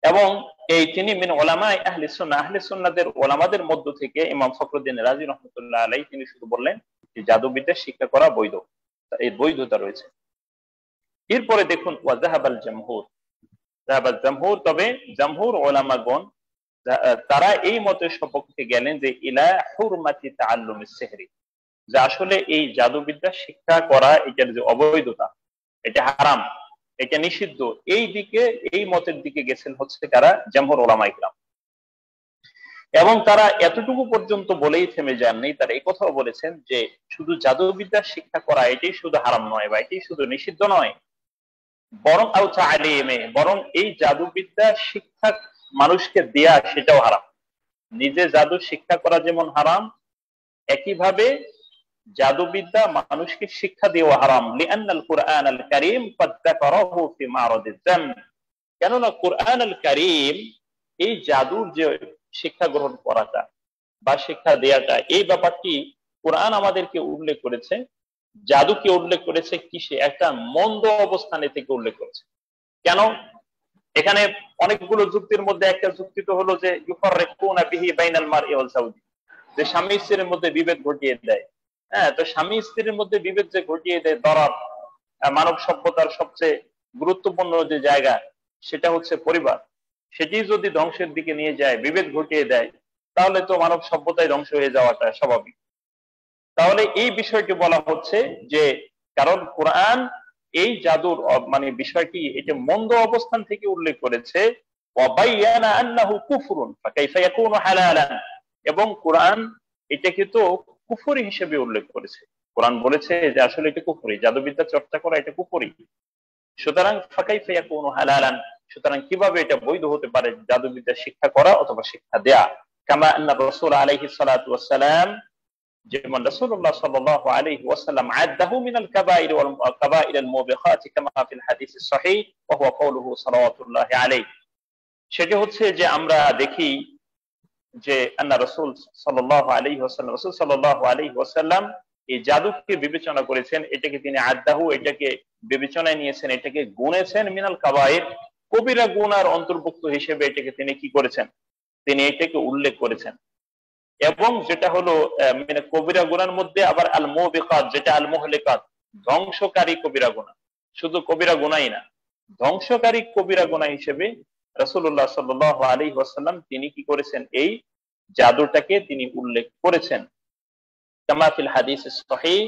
এবং এই তিনি মিন উলামায়ে আহলে সুন্নাহ, আহলে সুন্নাহদের উলামাদের মধ্য থেকে ইমাম ফখরুদ্দিন রাজি রাহমাতুল্লাহ আলাইহি তিনি শুধু বললেন যে জাদুবিদ্যা শিক্ষা করা বৈধ, এই বৈধতা রয়েছে। এরপরে দেখুন ওয়া যাহাবাল জামহুর, যাহাবাল জামহুর, তবে জামহুর উলামাগণ তারা এই মতের সপক্ষে গেলেন যে ইলা হুরমাতি তাআল্লুমিস সিহরি, যে আসলে এই জাদুবিদ্যা শিক্ষা করা এটার যে অবৈধতা, এটা হারাম, এটা নিষিদ্ধ, এই দিকে, এই মতের দিকে গেছেন হচ্ছে কারা? জামহুর উলামায়ে কিরাম। এবং তারা এতটুকু পর্যন্ত বলেই থেমে যাননি, তারা এই কথাও বলেছেন যে শুধু জাদুবিদ্যা শিক্ষা করা এটাই শুধু হারাম নয় বা এটাই শুধু নিষিদ্ধ নয়, বরং আও তা'লিমে, বরং এই জাদুবিদ্যা শিক্ষা মানুষকে দেয়া সেটাও হারাম। নিজে জাদু শিক্ষা করা যেমন হারাম, একইভাবে জাদুবিদ্যা মানুষকে শিক্ষা দেওয়া হারাম। লিআন্নাল কুরআন আল কারীম ক্বাদ যাকারাহু ফি মা'রাদিজ যাম, কেননা কুরআন আল কারীম এই জাদুর যে শিক্ষা গ্রহণ করাটা বা শিক্ষা দেওয়াটা, এই ব্যাপারটি কুরআন আমাদেরকে উল্লেখ করেছে, জাদুকে উল্লেখ করেছে কিসে? একটা মন্দ অবস্থানে থেকে উল্লেখ করেছে। কেন? এখানে অনেকগুলো যুক্তির মধ্যে একটা যুক্তি তো হলো যে ইউফাররিকুনা বিহি বাইনাল মারই ওয়াল যাওজি, যে স্বামী স্ত্রীর মধ্যে বিভেদ ঘটিয়ে দেয়। হ্যাঁ, তো স্বামী স্ত্রীর মধ্যে বিভেদ যে ঘটিয়ে দেয়, ধরা মানব সভ্যতার সবচেয়ে গুরুত্বপূর্ণ যে জায়গা সেটা হচ্ছে পরিবার, সেটি যদি ধ্বংসের দিকে নিয়ে যায়, বিভেদ ঘটিয়ে দেয়, তাহলে তো মানব সভ্যতায় ধ্বংস হয়ে যাওয়াটা স্বাভাবিক। তাহলে এই বিষয়টি বলা হচ্ছে যে কারণ কোরআন এই জাদুর মানে বিষয়টি এটা মন্দ অবস্থান থেকে উল্লেখ করেছে, ওয়াবাইয়ানা আন্নাহু কুফরুন ফাকাইফা ইয়াকুনু হালালান, এবং কোরআন এটাকে তো কুফরি হিসেবে উল্লেখ করেছে। কোরআন বলেছে যে আসলে এটা কুফরি, জাদুবিদ্যা চর্চা করা এটা কুফরি, সুতরাং ফাকাইফা ইয়াকুনু হালালান, সুতরাং কিভাবে এটা বৈধ হতে পারে জাদুবিদ্যা শিক্ষা করা অথবা শিক্ষা দেয়া? কামা আন্না রাসূল আলাইহিস সালাতু ওয়াস সালাম, যেমন রাসূলুল্লাহ সাল্লাল্লাহু আলাইহি ওয়াসাল্লাম আদাহু মিনাল কাবাইর ওয়াল কাবাইর আল মুবিকাত কামা ফিল হাদিসিস সহিহ ওয়া হুয়া কওলুহু সাল্লাল্লাহু আলাইহি। সেটা হচ্ছে যে আমরা দেখি যে আন্না রাসূল সাল্লাল্লাহু আলাইহি ওয়াসাল্লাম, রাসূল সাল্লাল্লাহু আলাইহি ওয়াসাল্লাম এই জাদুকে বিবেচনা করেছেন, এটাকে তিনি আদাহু, এটাকে বিবেচনায় নিয়েছেন, এটাকে গুনেছেন মিনাল কাবাইর, কবিরা গুনার অন্তর্ভুক্ত হিসেবে এটাকে তিনি কি করেছেন, তিনি এটাকে উল্লেখ করেছেন। এবং যেটা হলো মানে কবিরা গুনার মধ্যে আবার আল মুবিকাত, যেটা আল মুহলিকাত, ধ্বংসকারী কবিরা গুনাহ, শুধু কবিরা গুনাহই না, ধ্বংসকারী কবিরা গুনাহ হিসেবে রাসূলুল্লাহ সাল্লাল্লাহু আলাইহি ওয়াসাল্লাম তিনি কি করেছেন, এই জাদুটাকে তিনি উল্লেখ করেছেন। কামা ফিল হাদিসিস সহিহ,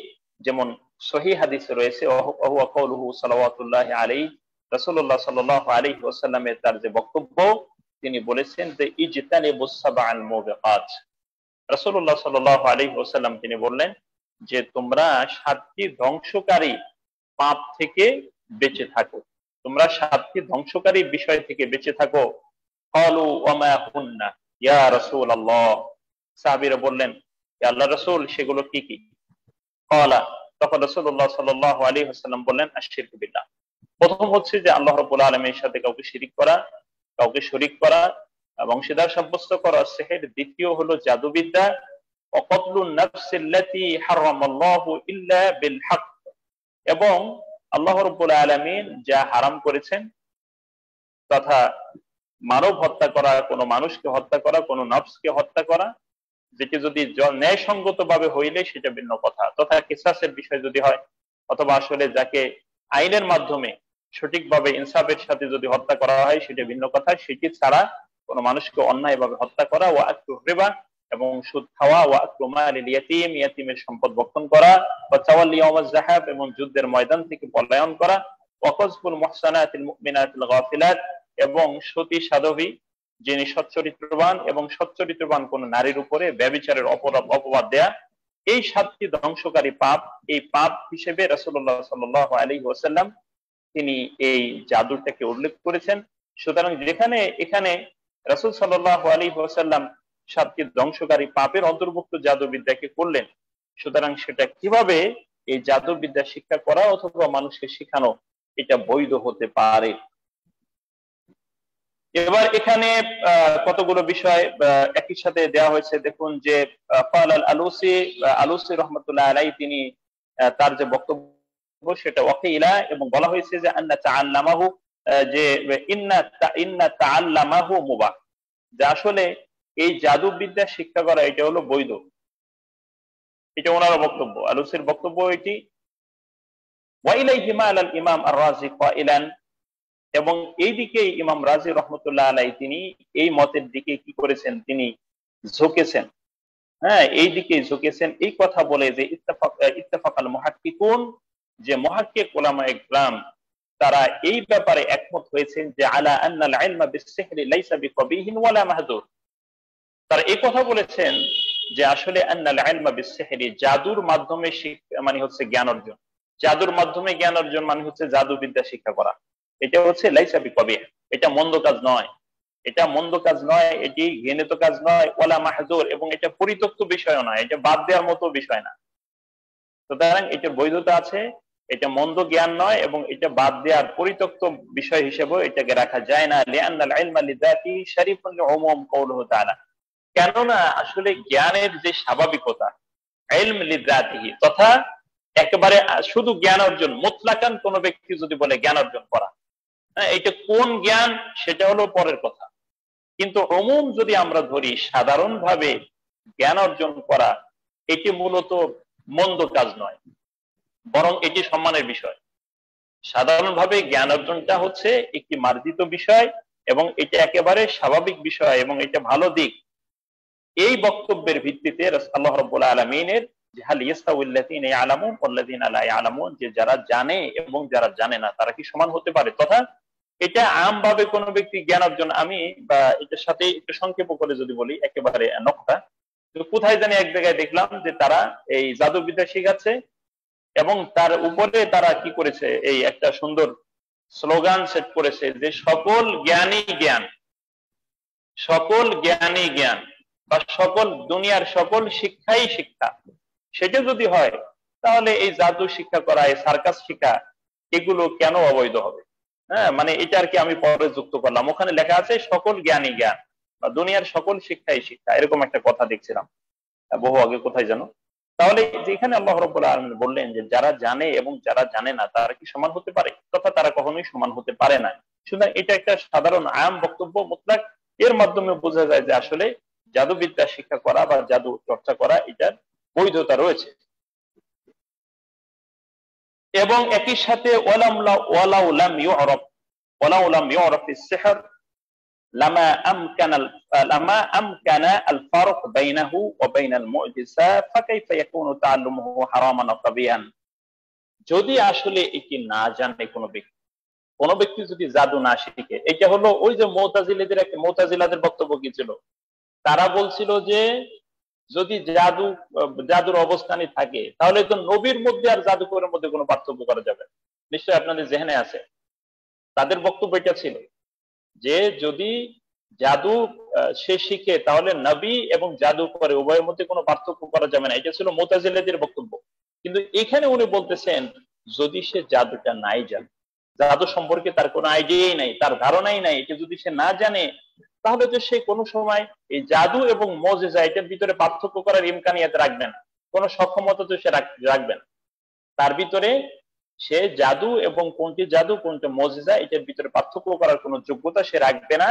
যেমন সহিহ হাদিসে রয়েছে, ওয়া হুয়া কওলুহু সাল্লাল্লাহু আলাইহি, রাসূলুল্লাহ সাল্লাল্লাহু আলাইহি ওয়াসাল্লামের তার যে বক্তব্য, তিনি বলেছেন যে ইজতানিবুস সাবআল মুবিকাত, রাসূলুল্লাহ সাল্লাল্লাহু আলাইহি ওয়াসাল্লাম তিনি বললেন যে তোমরা 7টি ধ্বংসকারী পাপ থেকে বেঁচে থাকো, তোমরা 7টি ধ্বংসকারী বিষয় থেকে বেঁচে থাকো। ক্বালু ওয়া মা হুন্না ইয়া রাসূলুল্লাহ, সাহাবীরা বললেন ইয়া আল্লাহর রাসূল সেগুলো কি কি? ক্বালা, তখন রাসূলুল্লাহ সাল্লাল্লাহু আলাইহি ওয়াসাল্লাম বললেন আশরিকু বিল্লাহ, প্রথম হচ্ছে যে আল্লাহ রাব্বুল আলামিনের সাথে কাউকে শিরিক করা, কাউকে শরীক করা, অংশীদার সাব্যস্ত করা, সিহর। দ্বিতীয় হলো জাদুবিদ্যা, ওয়াকাতলুন নাফসিল্লাতী হারামাল্লাহু ইল্লা বিল হক, এবং আল্লাহ রাব্বুল আলামিন যা হারাম করেছেন তথা মানব হত্যা করা, কোনো মানুষকে হত্যা করা, কোনো নফসকে হত্যা করা, যেটি যদি ন্যায়সঙ্গত ভাবে হইলে সেটা ভিন্ন কথা, তথা কিসাসের বিষয় যদি হয়, অথবা আসলে যাকে আইনের মাধ্যমে সঠিকভাবে ইনসাফের সাথে যদি হত্যা করা হয় সেটা ভিন্ন কথা, সেটি ছাড়া কোনো মানুষকে অন্যায়ভাবে হত্যা করা, ওয়া আকলু রিবা, এবং সুদ খাওয়া, ওয়া আকলু মালিল ইয়াতীম, ইয়াতীমের সম্পদ ভক্ষণ করা, ওয়া তাওয়াল্লি ইয়াউমাজ যাহাব, এবং যুদ্ধের ময়দান থেকে পলায়ন করা, ওয়া কাযফুল মুহসানাতিল মুমিনাতিল গাফিলাত, এবং সতী সাধবী যিনি সচ্চরিত্রবান এবং সচ্চরিত্রবান কোন নারীর উপরে ব্যভিচারের অপবাদ দেয়া, এই 7টি ধ্বংসকারী পাপ, এই পাপ হিসেবে রাসূলুল্লাহ সাল্লাল্লাহু আলাইহি ওয়াসাল্লাম তিনি এই জাদুটাকে উল্লেখ করেছেন। সুতরাং যেখানে এখানে রাসূল সাল্লাল্লাহু আলাইহি ওয়াসাল্লাম 7টি ধ্বংসকারী পাপের অন্তর্ভুক্ত জাদুবিদ্যাকে করলেন, সুতরাং সেটা কিভাবে এই জাদুবিদ্যা শিক্ষা করা অথবা মানুষকে শেখানো এটা বৈধ হতে পারে। এবার এখানে কতগুলো বিষয় একই সাথে দেওয়া হয়েছে। দেখুন যে আলুসি রহমতুল্লাহ আলাই তিনি তার যে বক্তব্য সেটা ওয়াকিলা, এবং বলা হয়েছে যে আন্না তাআল্লামাহু, যে ইন্না তাআল্লামাহু মুবাহ, যে আসলে এই জাদুবিদ্যা শিক্ষা করা এটা হলো বৈধ, এটা ওনার বক্তব্য, আলুসির বক্তব্য এটি। ওয়া ইলাইহি মাল আল ইমাম আর-রাজি কাইলান, এবং এই দিকে ইমাম রাজি রহমতুল্লাহ আলাই তিনি এই মতের দিকে কি করেছেন, তিনি ঝুঁকেছেন, হ্যাঁ এই দিকে ঝুঁকেছেন, এই কথা বলে যে ইত্তেফাকাল মুহাক্কিকুন, যে মুহাক্কিক উলামায়ে ইকরাম তারা এই ব্যাপারে একমত হয়েছেন যে আলা আন্নাল ইলমা বিস-সিহরি লাইসা বিকবিহিন ওয়ালা মাহজুর, তারা এই কথা বলেছেন যে আসলে আন্নাল ইলমা বিস-সিহরি, জাদুর মাধ্যমে শিক্ষা মানে হচ্ছে জ্ঞান অর্জন, জাদুর মাধ্যমে জ্ঞান অর্জন মানে হচ্ছে জাদুবিদ্যা শিক্ষা করা, এটা হচ্ছে লাইসা বিকবিহ, এটা মন্দ কাজ নয়, এটা মন্দ কাজ নয়, এটি ঘৃণিত কাজ নয়, ওয়ালা মাহজুর, এবং এটা পরিত্যক্ত বিষয় নয়, এটা বাদ দেওয়ার মতো বিষয় না। সুতরাং এটার বৈধতা আছে, এটা মন্দ জ্ঞান নয়, এবং এটা বাদ দেওয়ার পরিত্যক্ত বিষয় হিসেবে এটাকে রাখা যায় না। লিআন্নাল ইলমা লিযাতি শারীফুন লিউমুম কাওলুহু তাআলা, কেননা আসলে জ্ঞানের যে স্বাভাবিকতা, ইলম লিযাতিহি, তথা একেবারে শুধু জ্ঞান অর্জন, মুতলাকান কোন ব্যক্তি যদি বলে জ্ঞান অর্জন করা, এটা কোন জ্ঞান সেটা হলো পরের কথা, কিন্তু উমুম যদি আমরা ধরি সাধারণভাবে জ্ঞান অর্জন করা, এটি মূলত মন্দ কাজ নয়, বরং এটি সম্মানের বিষয়। সাধারণভাবে জ্ঞান অর্জনটা হচ্ছে একটি মার্জিত বিষয়, এবং এটা একেবারে স্বাভাবিক বিষয়, এবং এটা ভালো দিক। এই বক্তব্যের ভিত্তিতে আল্লাহ রাব্বুল আলামিনের যে হাল ইয়াস্তাউল্লাযীনা ইয়ালামুন ওয়াল্লাযীনা লা ইয়ালামুন, যে যারা জানে এবং যারা জানে না তারা কি সমান হতে পারে, তথা এটা আমভাবে কোনো ব্যক্তি জ্ঞান অর্জন, আমি বা এটার সাথে একটু সংক্ষেপ করে যদি বলি একেবারে নকটা, কোথায় জানি এক জায়গায় দেখলাম যে তারা এই জাদুবিদ্যা শিখাচ্ছে, এবং তার উপরে তারা কি করেছে, এই একটা সুন্দর স্লোগান সেট করেছে যে সকল জ্ঞানী জ্ঞান, সকল জ্ঞানী জ্ঞান, বা সকল দুনিয়ার সকল শিক্ষাই শিক্ষা, সেটা যদি হয় তাহলে এই জাদু শিক্ষা করা, এই সার্কাস শিক্ষা, এগুলো কেন অবৈধ হবে? হ্যাঁ, মানে এটা আর কি আমি পরে যুক্ত করলাম। ওখানে লেখা আছে সকল জ্ঞানী জ্ঞান বা দুনিয়ার সকল শিক্ষাই শিক্ষা, এরকম একটা কথা দেখছিলাম বহু আগে, কোথায় জানো। তাহলে যেখানে আল্লাহ রাব্বুল আলামিন বললেন যে যারা জানে এবং যারা জানে না তারা কি সমান হতে পারে, তথা তারা কখনোই সমান হতে পারে না। সুতরাং এটা একটা সাধারণ আয়াম বক্তব্য মুতলাক, এর মাধ্যমে বোঝা যায় যে আসলে জাদুবিদ্যা শিক্ষা করা বা জাদু চর্চা করা এটার বৈধতা রয়েছে। এবং একই সাথে ওয়ালাউ লাম ইউরফ, ওয়ালাউ লাম ইউরফ السحر لما أمكن الفرق بينه وبين المعجزة فكيف يكون تعلمه حراما أو قبيحا। যদি আসলে এটি না জানে কোন ব্যক্তি যদি জাদু না শিখে, এটা হলো ওই যে মুতাজিলাদের বক্তব্য কি ছিল, তারা বলছিল যে যদি জাদুর অবস্থানে থাকে তাহলে তো নবীর মধ্যে আর জাদুকরের মধ্যে কোনো পার্থক্য করা যাবে না। নিশ্চয়ই আপনাদের জেহেনে আছে, তাদের বক্তব্য এটা ছিল যে যদি জাদু সে শিখে তাহলে নবী এবং জাদুকরে উভয়ের মধ্যে কোনো পার্থক্য করা যাবে না, এটা ছিল মুতাজিলাদের বক্তব্য। কিন্তু এখানে উনি বলতেছেন যদি সে জাদুটা নাই জানে, জাদু সম্পর্কে তার কোনো আইডিয়াই নাই, তার ধারণাই নাই, এটা যদি সে না জানে, তাহলে তো সে কোনো সময় এই জাদু এবং মুজিজা এটার ভিতরে পার্থক্য করার ইমকানিয়াত রাখবে না, কোনো সক্ষমতা তো সে রাখবে না তার ভিতরে। সে জাদু এবং কোনটি জাদু কোনটা মুজিজা এটার ভিতরে পার্থক্য করার কোনো যোগ্যতা সে রাখবে না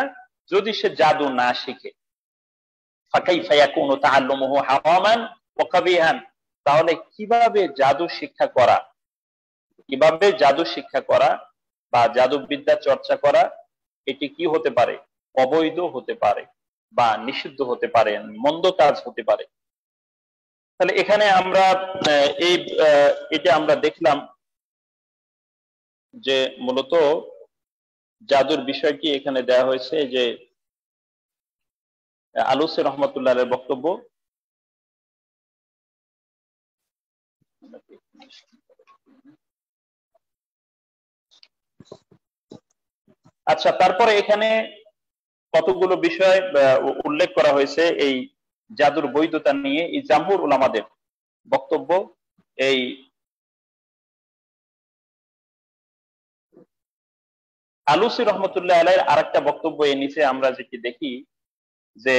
যদি সে জাদু না শিখে। ফাকাইফা ইয়াকুনু তাআল্লুমুহু হারামান ওয়া কাবিহান, তাহলে কিভাবে জাদু শিক্ষা করা, কিভাবে জাদু শিক্ষা করা বা জাদুবিদ্যা চর্চা করা এটি কি হতে পারে? অবৈধ হতে পারে বা নিষিদ্ধ হতে পারে, মন্দ কাজ হতে পারে। তাহলে এখানে আমরা এটা আমরা দেখলাম যে মূলত জাদুর বিষয়টি এখানে দেয়া হয়েছে যে আলুসি রহমতুল্লাহের বক্তব্য। আচ্ছা, তারপরে এখানে কতগুলো বিষয় উল্লেখ করা হয়েছে এই জাদুর বৈধতা নিয়ে, এই জামহুর উলামাদের বক্তব্য। এই আলুসি রহমতুল্লাহ আলাইহির আরেকটা বক্তব্য এর নিচে আমরা যেটি দেখি যে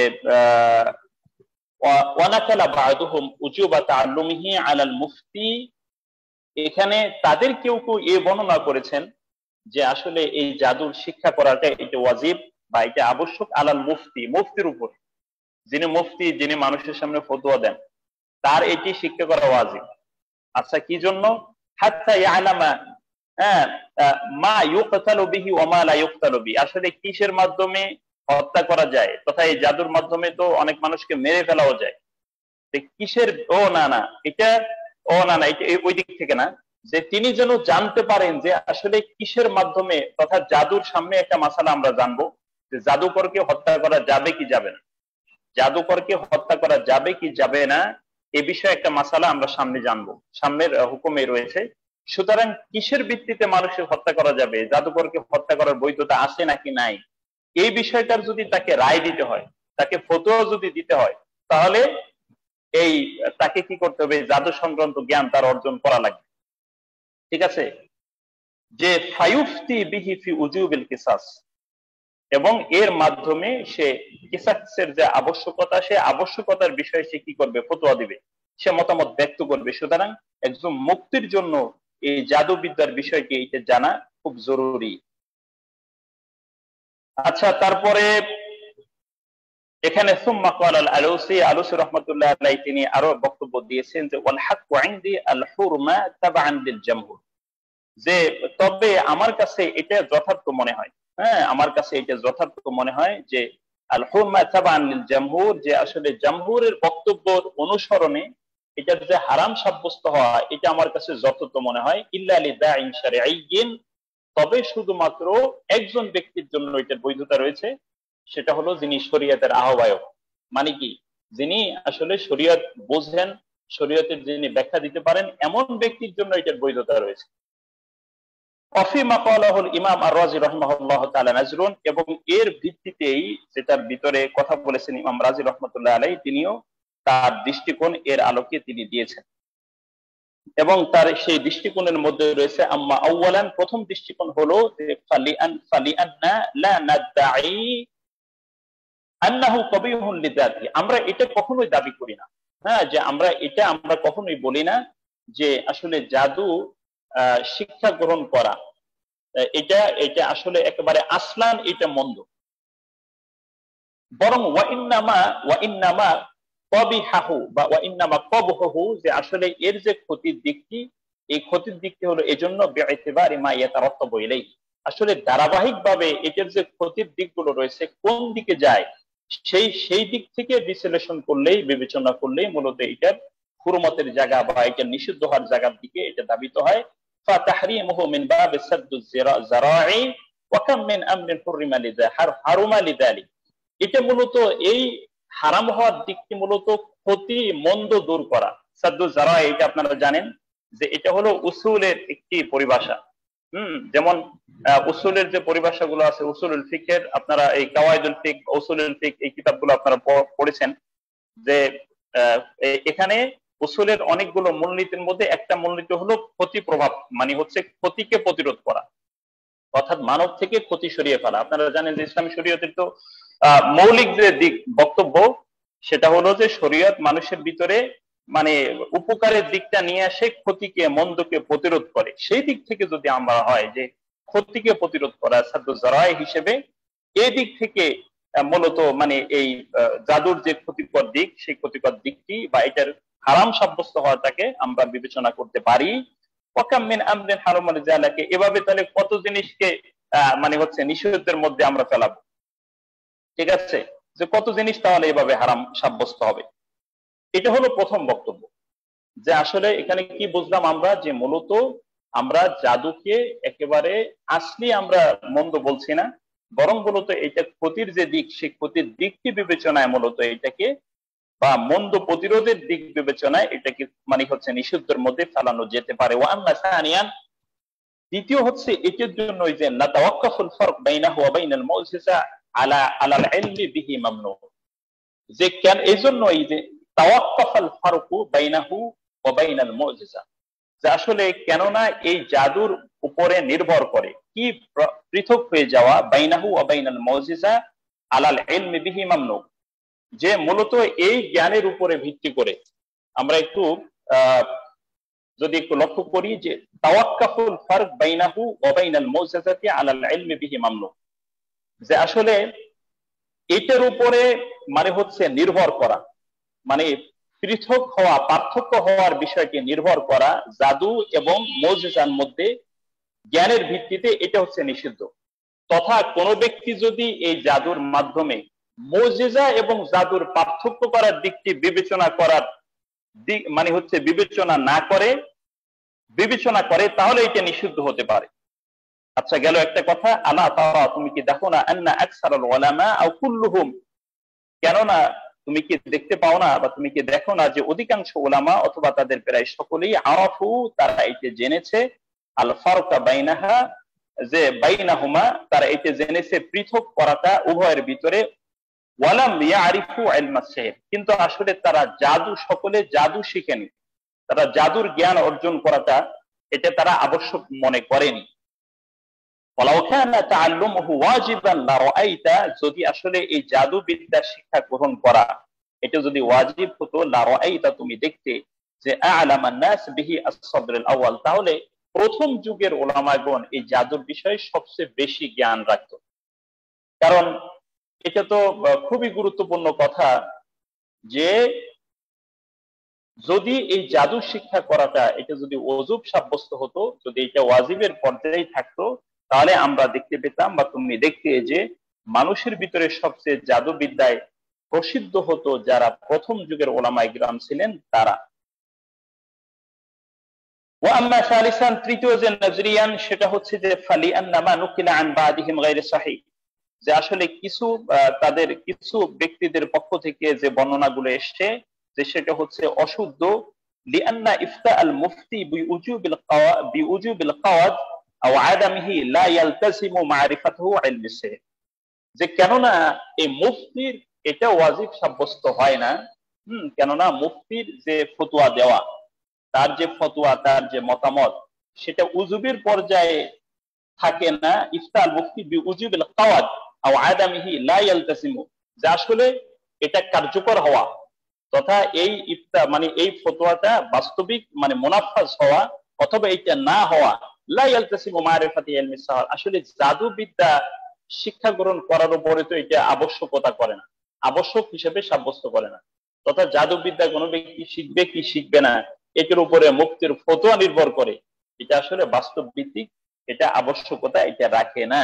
ওয়ানাকালা বা'দুহুম উজুবা তাআল্লুমিহি আলাল মুফতি, এখানে তাদের কেউ কেউ এ বর্ণনা করেছেন যে আসলে এই জাদুর শিক্ষা করাটা এটা ওয়াজিব বা এটা আবশ্যক আলাল মুফতি, মুফতির উপর, যিনি মুফতি, যিনি মানুষের সামনে ফতোয়া দেন, তার এটি শিক্ষা করা ওয়াজিব। আচ্ছা, কি জন্য? হাত্তা ইয়ালামা মা ইউকতালু বিহি ওয়া মা লা ইউকতালু বিহি, আসলে কিসের মাধ্যমে হত্যা করা যায়, তথা এই জাদুর মাধ্যমে তো অনেক মানুষকে মেরে ফেলাও যায়, কিসের, এটা ওই দিক থেকে না, যে তিনি যেন জানতে পারেন যে আসলে কিসের মাধ্যমে, তথা জাদুর সামনে একটা মাসালা আমরা জানবো যে জাদুকরকে হত্যা করা যাবে কি যাবে না, জাদুকরকে হত্যা করা যাবে কি যাবে না এ বিষয়ে একটা মাসালা আমরা সামনে জানবো, সামনের হুকুমে রয়েছে। সুতরাং কিসের ভিত্তিতে মানুষের হত্যা করা যাবে, জাদুকরকে হত্যা করার বৈধতা আছে নাকি নাই, এই বিষয়টার যদি তাকে রায় দিতে হয়, তাকে ফতোয়া যদি দিতে হয়, তাহলে এই তাকে কি করতে হবে? জাদু সংক্রান্ত জ্ঞান তার অর্জন করা লাগবে। ঠিক আছে, যে ফায়ুফতি বিহি ফি উজুবিল কিসাস, এবং এর মাধ্যমে সে কিসাসের যে আবশ্যকতা, সে আবশ্যকতার বিষয়ে সে কি করবে? ফতোয়া দিবে, সে মতামত ব্যক্ত করবে। সুতরাং একজন মুক্তির জন্য এই জাদুবিদ্যার বিষয়টি এটা জানা খুব জরুরি। আচ্ছা, তারপরে এখানে সুম্মা ক্বালা আল-আলুসি, আলুসি রাহমাতুল্লাহ আলাইহি তিনি আরো বক্তব্য দিয়েছেন যে ওয়াল হাক্কু ইনদি আল হুরমা তাবাআন লিল জামহুর, যে তবে আমার কাছে এটা যথার্থ মনে হয়, হ্যাঁ আমার কাছে এটা যথার্থ মনে হয় যে আল হুরমা তাবাআন লিল জামহুর, যে আসলে জামহুরের বক্তব্য অনুসরণে এটার যে হারাম সাব্যস্ত হওয়া, এটা আমার কাছে যথার্থ মনে হয়। ইল্লা লিদাইন শারঈয়্যিন, তবে শুধুমাত্র একজন ব্যক্তির জন্য এটার বৈধতা রয়েছে, সেটা হলো যিনি শরীয়তের আহ্বায়ক, মানে কি, যিনি আসলে শরীয়ত বোঝেন, শরীয়তের যিনি ব্যাখ্যা দিতে পারেন, এমন ব্যক্তির জন্য এটার বৈধতা রয়েছে। অফিমা ক্বালাহুল ইমাম আর-রাজি রাহিমাহুল্লাহু তাআলা নাজরুন, এবং এর ভিত্তিতেই যেটার ভিতরে কথা বলেছেন ইমাম রাজি রাহমাতুল্লাহ আলাইহি, তিনিও তার দৃষ্টিকোণ এর আলোকে তিনি দিয়েছেন। এবং তার সেই দৃষ্টিকোণের মধ্যে রয়েছে আম্মা আউয়ালান, প্রথম দৃষ্টিকোণ হলো যে ফালিআন্না লা নাদঈ আন্নাহু কবিহুন লিযাতিহি, আমরা এটা কখনোই দাবি করি না, হ্যাঁ, যে আমরা কখনোই বলি না যে আসলে জাদু শিক্ষা গ্রহণ করা এটা এটা আসলে একেবারে আসলান এটা মন্দ, বরং ওয়া ইন্নামা কবিহাহু বা ওয়া ইন্নামা কবহুহু, যে আসলে এর যে ক্ষতির দিকটি, এই ক্ষতির দিকটি হলো এজন্য বিইতিবারি মা ইয়াতারাত্তাবু ইলাইহি, আসলে ধারাবাহিকভাবে এটার যে ক্ষতির দিকগুলো রয়েছে কোন দিকে যায় সেই দিক থেকে বিশ্লেষণ করলেই, বিবেচনা করলেই মূলত এটার হুরমতের জায়গা বা এটা নিষিদ্ধ হওয়ার জায়গার দিকে এটা ধাবিত হয়। ফাতাহরিমুহু মিন বাবি সাদ্দুজ যারাই ওয়া কাম মিন আমরিন হুররিমা হারুমা লিযালিক, এটা মূলত এই হারাম হওয়ার দিকটি মূলত ক্ষতি মন্দ দূর করা। সাদ্দুজ যারাই, এটা আপনারা জানেন যে এটা হলো উসুলের একটি পরিভাষা। যেমন উসুলের যে পরিভাষাগুলো আছে উসুলুল ফিকহের, আপনারা এই কাওয়াইদুল ফিক, উসুলুল ফিক এই কিতাবগুলো আপনারা পড়েছেন, যে এখানে উসুলের অনেকগুলো মূলনীতির মধ্যে একটা মূলনীতি হলো ক্ষতি প্রভাব, মানে হচ্ছে ক্ষতিকে প্রতিরোধ করা, অর্থাৎ মানব থেকে ক্ষতি সরিয়ে ফেলা। আপনারা জানেন যে ইসলামী শরীয়তের তো মৌলিক যে দিক বক্তব্য সেটা হলো যে শরীয়ত মানুষের ভিতরে মানে উপকারের দিকটা নিয়ে আসে, ক্ষতিকে মন্দকে প্রতিরোধ করে। সেই দিক থেকে যদি আমরা হয় যে ক্ষতিকে প্রতিরোধ করা সাদ্দু যারাই হিসেবে, এই দিক থেকে মূলত মানে এই জাদুর যে ক্ষতিকর দিক, সেই ক্ষতিকর দিকটি বা এটার হারাম সাব্যস্ত হওয়াটাকে আমরা বিবেচনা করতে পারি। ওয়াকাম মিন আমরিন হারামা লিযালিকা, এভাবে তাহলে কত জিনিসকে মানে হচ্ছে নিষিদ্ধের মধ্যে আমরা ফেলাবো, ঠিক আছে, যে কত জিনিস তাহলে এভাবে হারাম সাব্যস্ত হবে। এটা হলো প্রথম বক্তব্য, যে আসলে এখানে কি বুঝলাম আমরা, যে মূলত আমরা জাদুকে একেবারে আসলে আমরা মন্দ বলছি না, বরং মূলত এটা ক্ষতির যে দিক, সেই ক্ষতির দিকটি বিবেচনায় মূলত এটাকে বা মন্দ প্রতিরোধের দিক বিবেচনায় এটাকে মানে হচ্ছে নিষিদ্ধের মধ্যে ফেলানো যেতে পারে। ওয়া আম্মা সানিয়ান, দ্বিতীয় হচ্ছে এটার জন্য যে না তাওয়াক্কাফুল ফারক বাইনাহু ওয়া বাইনাল মুজিজা আলাল ইলমি বিহি মামনু, যে কেন এই জন্য এই যে তাওয়াক্কাফাল ফারকু বাইনাহু ওয়া বাইনাল মুজিজা, যে আসলে কেননা এই জাদুর উপরে নির্ভর করে কি পৃথক হয়ে যাওয়া, বাইনাহু ওয়া বাইনাল মুজিজা আলাল ইলমি বিহি মামনু, যে মূলত এই জ্ঞানের উপরে ভিত্তি করে আমরা একটু যদি একটু লক্ষ্য করি যে তাওয়াক্কাফুল ফারক বাইনাহু ওয়া বাইনাল মুজিজাতি আলাল ইলমি বিহি মামনু, যে আসলে এটার উপরে মানে হচ্ছে নির্ভর করা, মানে পৃথক হওয়া, পার্থক্য হওয়ার বিষয়টি নির্ভর করা জাদু এবং মুজিজার মধ্যে জ্ঞানের ভিত্তিতে, এটা হচ্ছে নিষিদ্ধ। তথা কোন ব্যক্তি যদি এই জাদুর মাধ্যমে মুজিজা এবং জাদুর পার্থক্য করার দিকটি বিবেচনা করার দিক মানে হচ্ছে বিবেচনা করে তাহলে এটা নিষিদ্ধ হতে পারে। আচ্ছা, গেল একটা কথা, আলা তারা, তুমি কি দেখো না, আন্না আকসারুল উলামা আও কুল্লুহুম, কেননা তুমি কি দেখতে পাও না বা তুমি কি দেখো না যে অধিকাংশ উলামা অথবা তাদের প্রায় সকলেই আরাফু, তারা এটি জেনেছে, আল ফারকা বাইনাহা, যে বাইনাহুমা, তারা এটি জেনেছে পৃথক করাটা উভয়ের ভিতরে, ওয়ালাম ইয়ারিফু ইলমাস সিহর, কিন্তু আসলে তারা সকলে জাদু শিখেনি, তারা জাদুর জ্ঞান অর্জন করাটা এটা তারা আবশ্যক মনে করেনি। ওয়ালাউ কানা তাআল্লুমুহু ওয়াজিবান লারাআইতা, যদি আসলে এই জাদু বিদ্যার শিক্ষা গ্রহণ করা এটা যদি ওয়াজিব হতো, লারাআইতা, তুমি দেখতে যে আ'লামান নাস বিহি আস-সাদরুল আউয়াল, তাহলে প্রথম যুগের উলামাগণ এই জাদুর বিষয়ে সবচেয়ে বেশি জ্ঞান রাখতো। কারণ এটা তো খুবই গুরুত্বপূর্ণ কথা যে যদি এই জাদু শিক্ষা করাটা এটা যদি ওয়াজিব সাব্যস্ত হতো, যদি এটা ওয়াজিবের পর্যায়ে থাকতো, তাহলে আমরা দেখতে পেতাম বা তুমি দেখতে যে মানুষের ভিতরে সবচেয়ে জাদু বিদ্যায় প্রসিদ্ধ হতো যারা প্রথম যুগের ওলামায়ে কিরাম ছিলেন তারা। ওয়া আম্মা সালিসান, তৃতীয় যে নজরিয়ান, সেটা হচ্ছে যে ফালি আন্নামা নুকিলা আন বাদিহিম গায়রে সহিহ, যে আসলে তাদের কিছু ব্যক্তিদের পক্ষ থেকে যে বর্ণনাগুলো এসছে যে সেটা হচ্ছে অশুদ্ধ, লিআন্না ইফতা আল মুফতি বিউজুবিল কাওয়াদ আও আদামিহি লা ইয়ালতাজিমু মারিফাতুহু ইলমিস সিহর, যে কেননা এই মুফতির এটা ওয়াজিব সাব্যস্ত হয় না। কেননা মুফতির যে ফতোয়া দেওয়া, তার যে ফতোয়া, তার যে মতামত, সেটা উজুবের পর্যায়ে থাকে না। ইফতাল মুফতি বি উজুবিল কাওয়াদ আও আদামিহি লা ইয়ালতাজিমু, যে আসলে এটা কার্যকর হওয়া তথা এই ইফতা মানে এই ফতোয়াটা বাস্তবিক মানে মুনাফাজ হওয়া অথবা এটা না হওয়া, লা ইয়ালতাজিমু মারিফাতি ইলমিস সিহর, আসলে জাদুবিদ্যা শিক্ষা গ্রহণ করার উপরে তো এটা আবশ্যকতা করে না, আবশ্যক হিসেবে সাব্যস্ত করে না। তথা জাদুবিদ্যা কোনো ব্যক্তি শিখবে কি শিখবে না এটার উপরে মুফতির ফতোয়া নির্ভর করে, এটা আসলে বাস্তব ভিত্তিক, এটা আবশ্যকতা এটা রাখে না।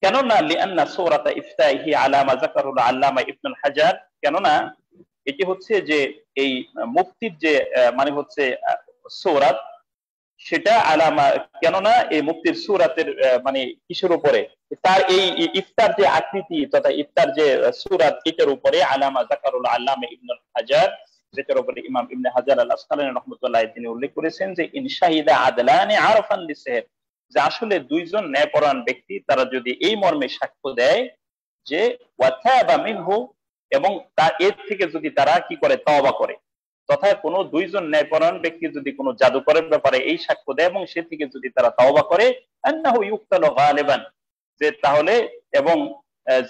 কেননা লিআন্না সূরাতা ইফতাহি আলা মা যাকারুল আল্লামা ইবনুল হাজার, কেননা এটি হচ্ছে যে এই মুফতির যে মানে হচ্ছে সূরাত, সেটা আলামা, কেননা এই মুফতির সূরাতের মানে কিসের উপরে, তার এই ইফতার যে আকৃতি তথা ইফতার যে সূরাত, এটার উপরে আলামা যাকারুল আল্লামা ইবনুল হাজার, যেটার উপরে ইমাম ইবনে হাজার আল আসকালানী রাহমাতুল্লাহ তিনি উল্লেখ করেছেন যে ইন শাহিদা আদলানি আরফান লিসিহর, যে আসলে দুইজন ন্যায়পরায়ণ ব্যক্তি তারা যদি এই মর্মে সাক্ষ্য দেয় যে ওয়াতাবা মিনহু, এবং তার এর থেকে যদি তারা কি করে তওবা করে, তথা কোনো দুইজন ন্যায়পরায়ণ ব্যক্তি যদি কোনো জাদুকরের ব্যাপারে এই সাক্ষ্য দেয় এবং সে থেকে যদি তারা তওবা করে, আন্নাহু ইউক্তালু গালিবান, যে তাহলে এবং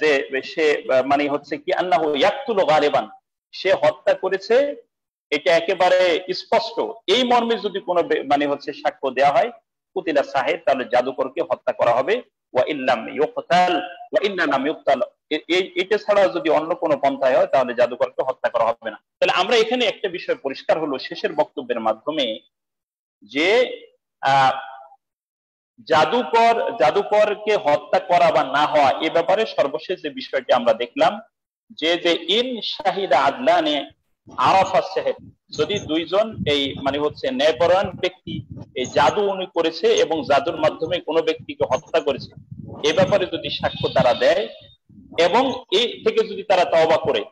যে সে মানে হচ্ছে কি আন্নাহু ইয়াকতুলু গালিবান, সে হত্যা করেছে, এটা একেবারে স্পষ্ট, এই মর্মে যদি কোনো মানে হচ্ছে সাক্ষ্য দেওয়া হয়, কুতিলা সাহির, তাহলে জাদুকরকে হত্যা করা হবে। ওয়া ইল্লাম ইউকতাল ওয়া ইন্না লাম ইউকতাল, এটা ছাড়া যদি অন্য কোনো পন্থায় হয় তাহলে জাদুকরকে হত্যা করা হবে না। তাহলে আমরা এখানে একটা বিষয় পরিষ্কার হলো শেষের বক্তব্যের মাধ্যমে, যে জাদুকরকে হত্যা করা বা না হওয়া এ ব্যাপারে সর্বশেষ যে বিষয়টি আমরা দেখলাম, যে ইন শাহিদা আদলানে আরাফা সিহর, যদি দুইজন এই মানে হচ্ছে ন্যায়পরায়ণ ব্যক্তি এই জাদু উনি করেছে এবং জাদুর মাধ্যমে কোনো ব্যক্তিকে হত্যা করেছে, এ ব্যাপারে যদি সাক্ষ্য তারা দেয় এবং এই থেকে যদি তারা তওবা করে,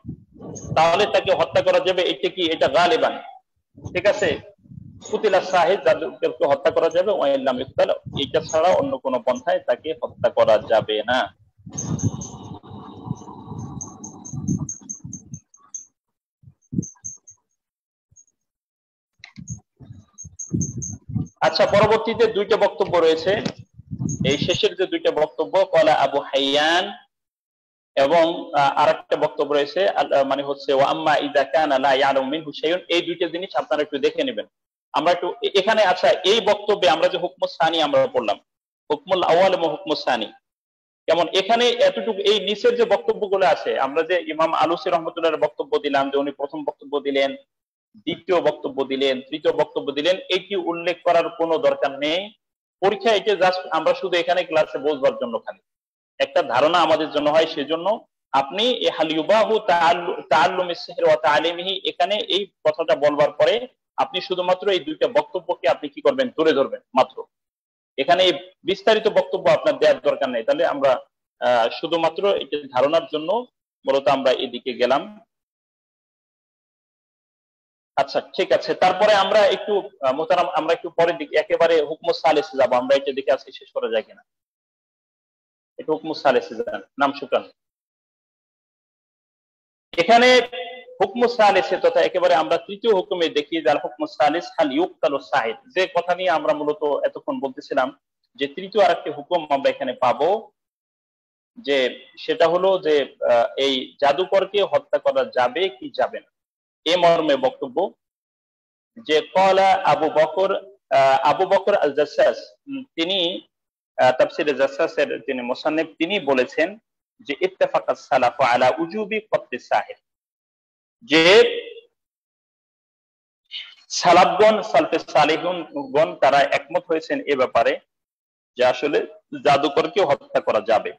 তাহলে তাকে হত্যা করা যাবে। এটা কি, এটা গালিবান, ঠিক আছে, কুতিলা সাহিদ, জাদুকরকে হত্যা করা যাবে। ওয়া ইল্লাম ইউকতাল, এটা ছাড়া অন্য কোনো পন্থায় তাকে হত্যা করা যাবে না। আচ্ছা, পরবর্তীতে দুইটা বক্তব্য রয়েছে, এই শেষের যে দুইটা বক্তব্য কলা আবু হাইয়ান, এবং আরেকটা বক্তব্য রয়েছে মানে হচ্ছে ওয়া আম্মা ইযা কানা লা ইয়ালামু মিনহু শাইউন, এই দুইটা জিনিস আপনারা একটু দেখে নেবেন। আমরা একটু এখানে, আচ্ছা এই বক্তব্যে আমরা যে হুকমুস সানি আমরা পড়লাম, হুকমুল আউয়াল এবং হুকমুস সানি, যেমন এখানে এতটুকু এই নিচের যে বক্তব্যগুলো আছে, আমরা যে ইমাম আলুসি রহমতুল্লাহর বক্তব্য দিলাম, যে উনি প্রথম বক্তব্য দিলেন, দ্বিতীয় বক্তব্য দিলেন, তৃতীয় বক্তব্য দিলেন, এটি উল্লেখ করার কোনো দরকার নেই। পরীক্ষা এটা জাস্ট আমরা শুধু এখানে ক্লাসে বসবার জন্য, খালি একটা ধারণা আমাদের জন্য হয়, সেজন্য আপনি হাল ইউবাহু তাআল্লুমিস সিহর ওয়া তা'লিমিহি, এখানে এই কথাটা বলবার পরে আপনি শুধুমাত্র এই দুইটা বক্তব্যকে আপনি কি করবেন, তুলে ধরবেন মাত্র। এখানে বিস্তারিত বক্তব্য আপনার দেওয়ার দরকার নেই। তাহলে আমরা শুধুমাত্র এটা ধারণার জন্য মূলত আমরা এদিকে গেলাম। আচ্ছা ঠিক আছে, তারপরে আমরা একটু মোহতারাম আমরা একটু পরের দিকে একেবারে হুকমুস সালিসে যাব, আমরা এটা দেখে আজকে শেষ করা যায় কিনা। একটু হুকমুস সালিসে যান, নাম শুকরান। এখানে হুকমুস সালিসে তথা একেবারে আমরা তৃতীয় হুকুমে দেখি যে আল হুকমুস সালিস হাল ইউকতালু সাহিদ, যে কথা নিয়ে আমরা মূলত এতক্ষণ বলতেছিলাম, যে তৃতীয় আরেকটি হুকুম আমরা এখানে পাবো, যে সেটা হলো যে এই জাদুকরকে হত্যা করা যাবে কি যাবে না, এ মর্মে বক্তব্য। যে কলা আবু বকর আল জাসসাস, তিনি তাফসিরে জাসসাসের যিনি মুসান্নিফ, তিনি বলেছেন যে ইত্তেফাকাস সালাফু আলা উজুবি কতলিস সাহির, যে সালাফগণ সালফে সালিহুন তারা একমত হয়েছেন এ ব্যাপারে যে আসলে জাদুকরকে হত্যা করা যাবে।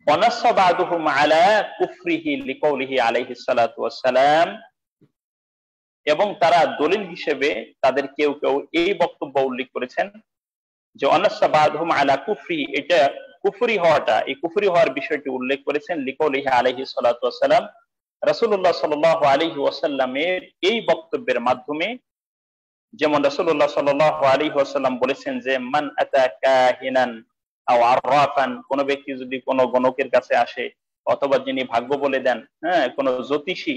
ওয়ানাসসা বা'দুহুম আলা কুফরিহি লিকাউলিহি আলাইহিস সালাতু ওয়াস সালাম, এবং তারা দলিল হিসেবে তাদের কেউ কেউ এই বক্তব্য উল্লেখ করেছেন যে ওয়ানাসসা বা'দুহুম আলা কুফরি, এটা কুফরি হওয়াটা, এই কুফরি হওয়ার বিষয়টি উল্লেখ করেছেন লিকাউলিহি আলাইহিস সালাতু ওয়াস সালাম, রাসূলুল্লাহ সাল্লাল্লাহু আলাইহি ওয়াসাল্লামের এই বক্তব্যের মাধ্যমে, যেমন রাসূলুল্লাহ সাল্লাল্লাহু আলাইহি ওয়াসাল্লাম বলেছেন যে মান আতা কাহিনান আও আররাফান, কোন ব্যক্তি যদি কোন গণকের কাছে আসে অথবা যিনি ভাগ্য বলে দেন, হ্যাঁ, কোন জ্যোতিষী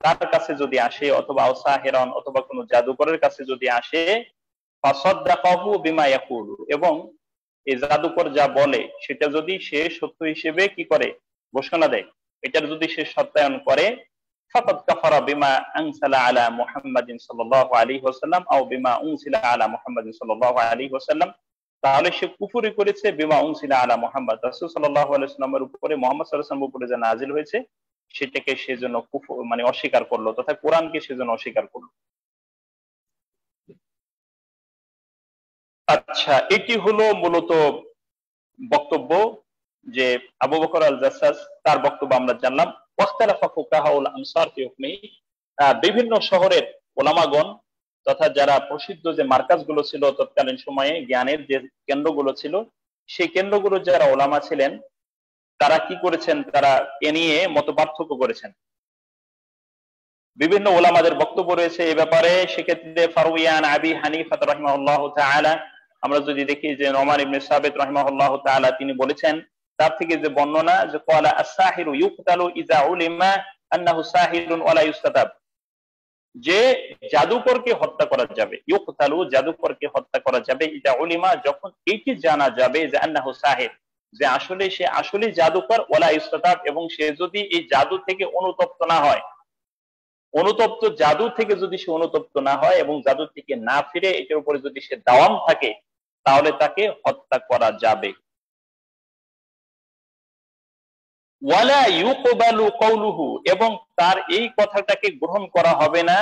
তার কাছে যদি আসে, অথবা সাহিরান অথবা কোন জাদুকরের কাছে যদি আসে, ফাসাদ্দাকাহু বিমা ইয়াকুলু, এবং এই জাদুকর যা বলে সেটা যদি সে সত্য হিসেবে কি করে ঘোষণা দেয়, এটার যদি সে সত্যায়ন করে, ফাকাদ কাফারা বিমা আনসালা আলা মুহাম্মাদিন সাল্লাল্লাহু আলাইহি ওয়াসাল্লাম আও বিমা উনসিলা আলা মুহাম্মাদিন সাল্লাল্লাহু আলাইহি ওয়াসাল্লাম, তাহলে সে কুফরি করেছে বিমা উনসিলা আলা মুহাম্মদ, রাসূল সাল্লাল্লাহু আলাইহি ওয়াসাল্লামের উপরে, মুহাম্মদ সাল্লাল্লাহু আলাইহি ওয়াসাল্লামের উপরে যা নাজিল হয়েছে সেটাকে সেজন্য কুফর মানে অস্বীকার করলো, তথা কোরআনকে সেজন্য অস্বীকার করলো। আচ্ছা, এটি হলো মূলত বক্তব্য যে আবু বকর আল জাসাস, তার বক্তব্য আমরা জানলাম। ওয়াখতালাফা ফুকাহাউল আনসার ফি হুকমি, বিভিন্ন শহরের ওলামাগণ তথা যারা প্রসিদ্ধ যে মার্কাজগুলো ছিল তৎকালীন সময়ে, জ্ঞানের যে কেন্দ্রগুলো ছিল, সেই কেন্দ্রগুলো যারা ওলামা ছিলেন তারা কি করেছেন, তারা এ নিয়ে মত পার্থক্য করেছেন। বিভিন্ন ওলামাদের বক্তব্য রয়েছে এ ব্যাপারে। সেক্ষেত্রে ফারুয়ান আবি হানিফা রাহিমাহুল্লাহু তাআলা, আমরা যদি দেখি যে নোমান ইবনে সাবিত রাহিমাহুল্লাহু তাআলা তিনি বলেছেন, তার থেকে যে বর্ণনা যে ক্বালা আস-সাহিরু ইউকতালু ইযা উলিমা আন্নাহু সাহিরুন ওয়া লা ইউস্তাতাব, যে জাদুকরকে হত্যা করা যাবে, ইউকতালু জাদুকরকে হত্যা করা যাবে, ইযা উলিমা যখন এইটি জানা যাবে যে আন্নাহু সাহির, যে আসলে সে আসলে জাদুকর, ওয়া লা ইউস্তাতাব, এবং সে যদি এই জাদু থেকে অনুতপ্ত না হয়, অনুতপ্ত জাদু থেকে যদি সে অনুতপ্ত না হয় এবং জাদু থেকে না ফিরে এটার উপরে যদি সে দাওয়াম থাকে, তাহলে তাকে হত্যা করা যাবে। ওয়ালা ইউকবালু কওলুহু, এবং তার এই কথাটাকে গ্রহণ করা হবে না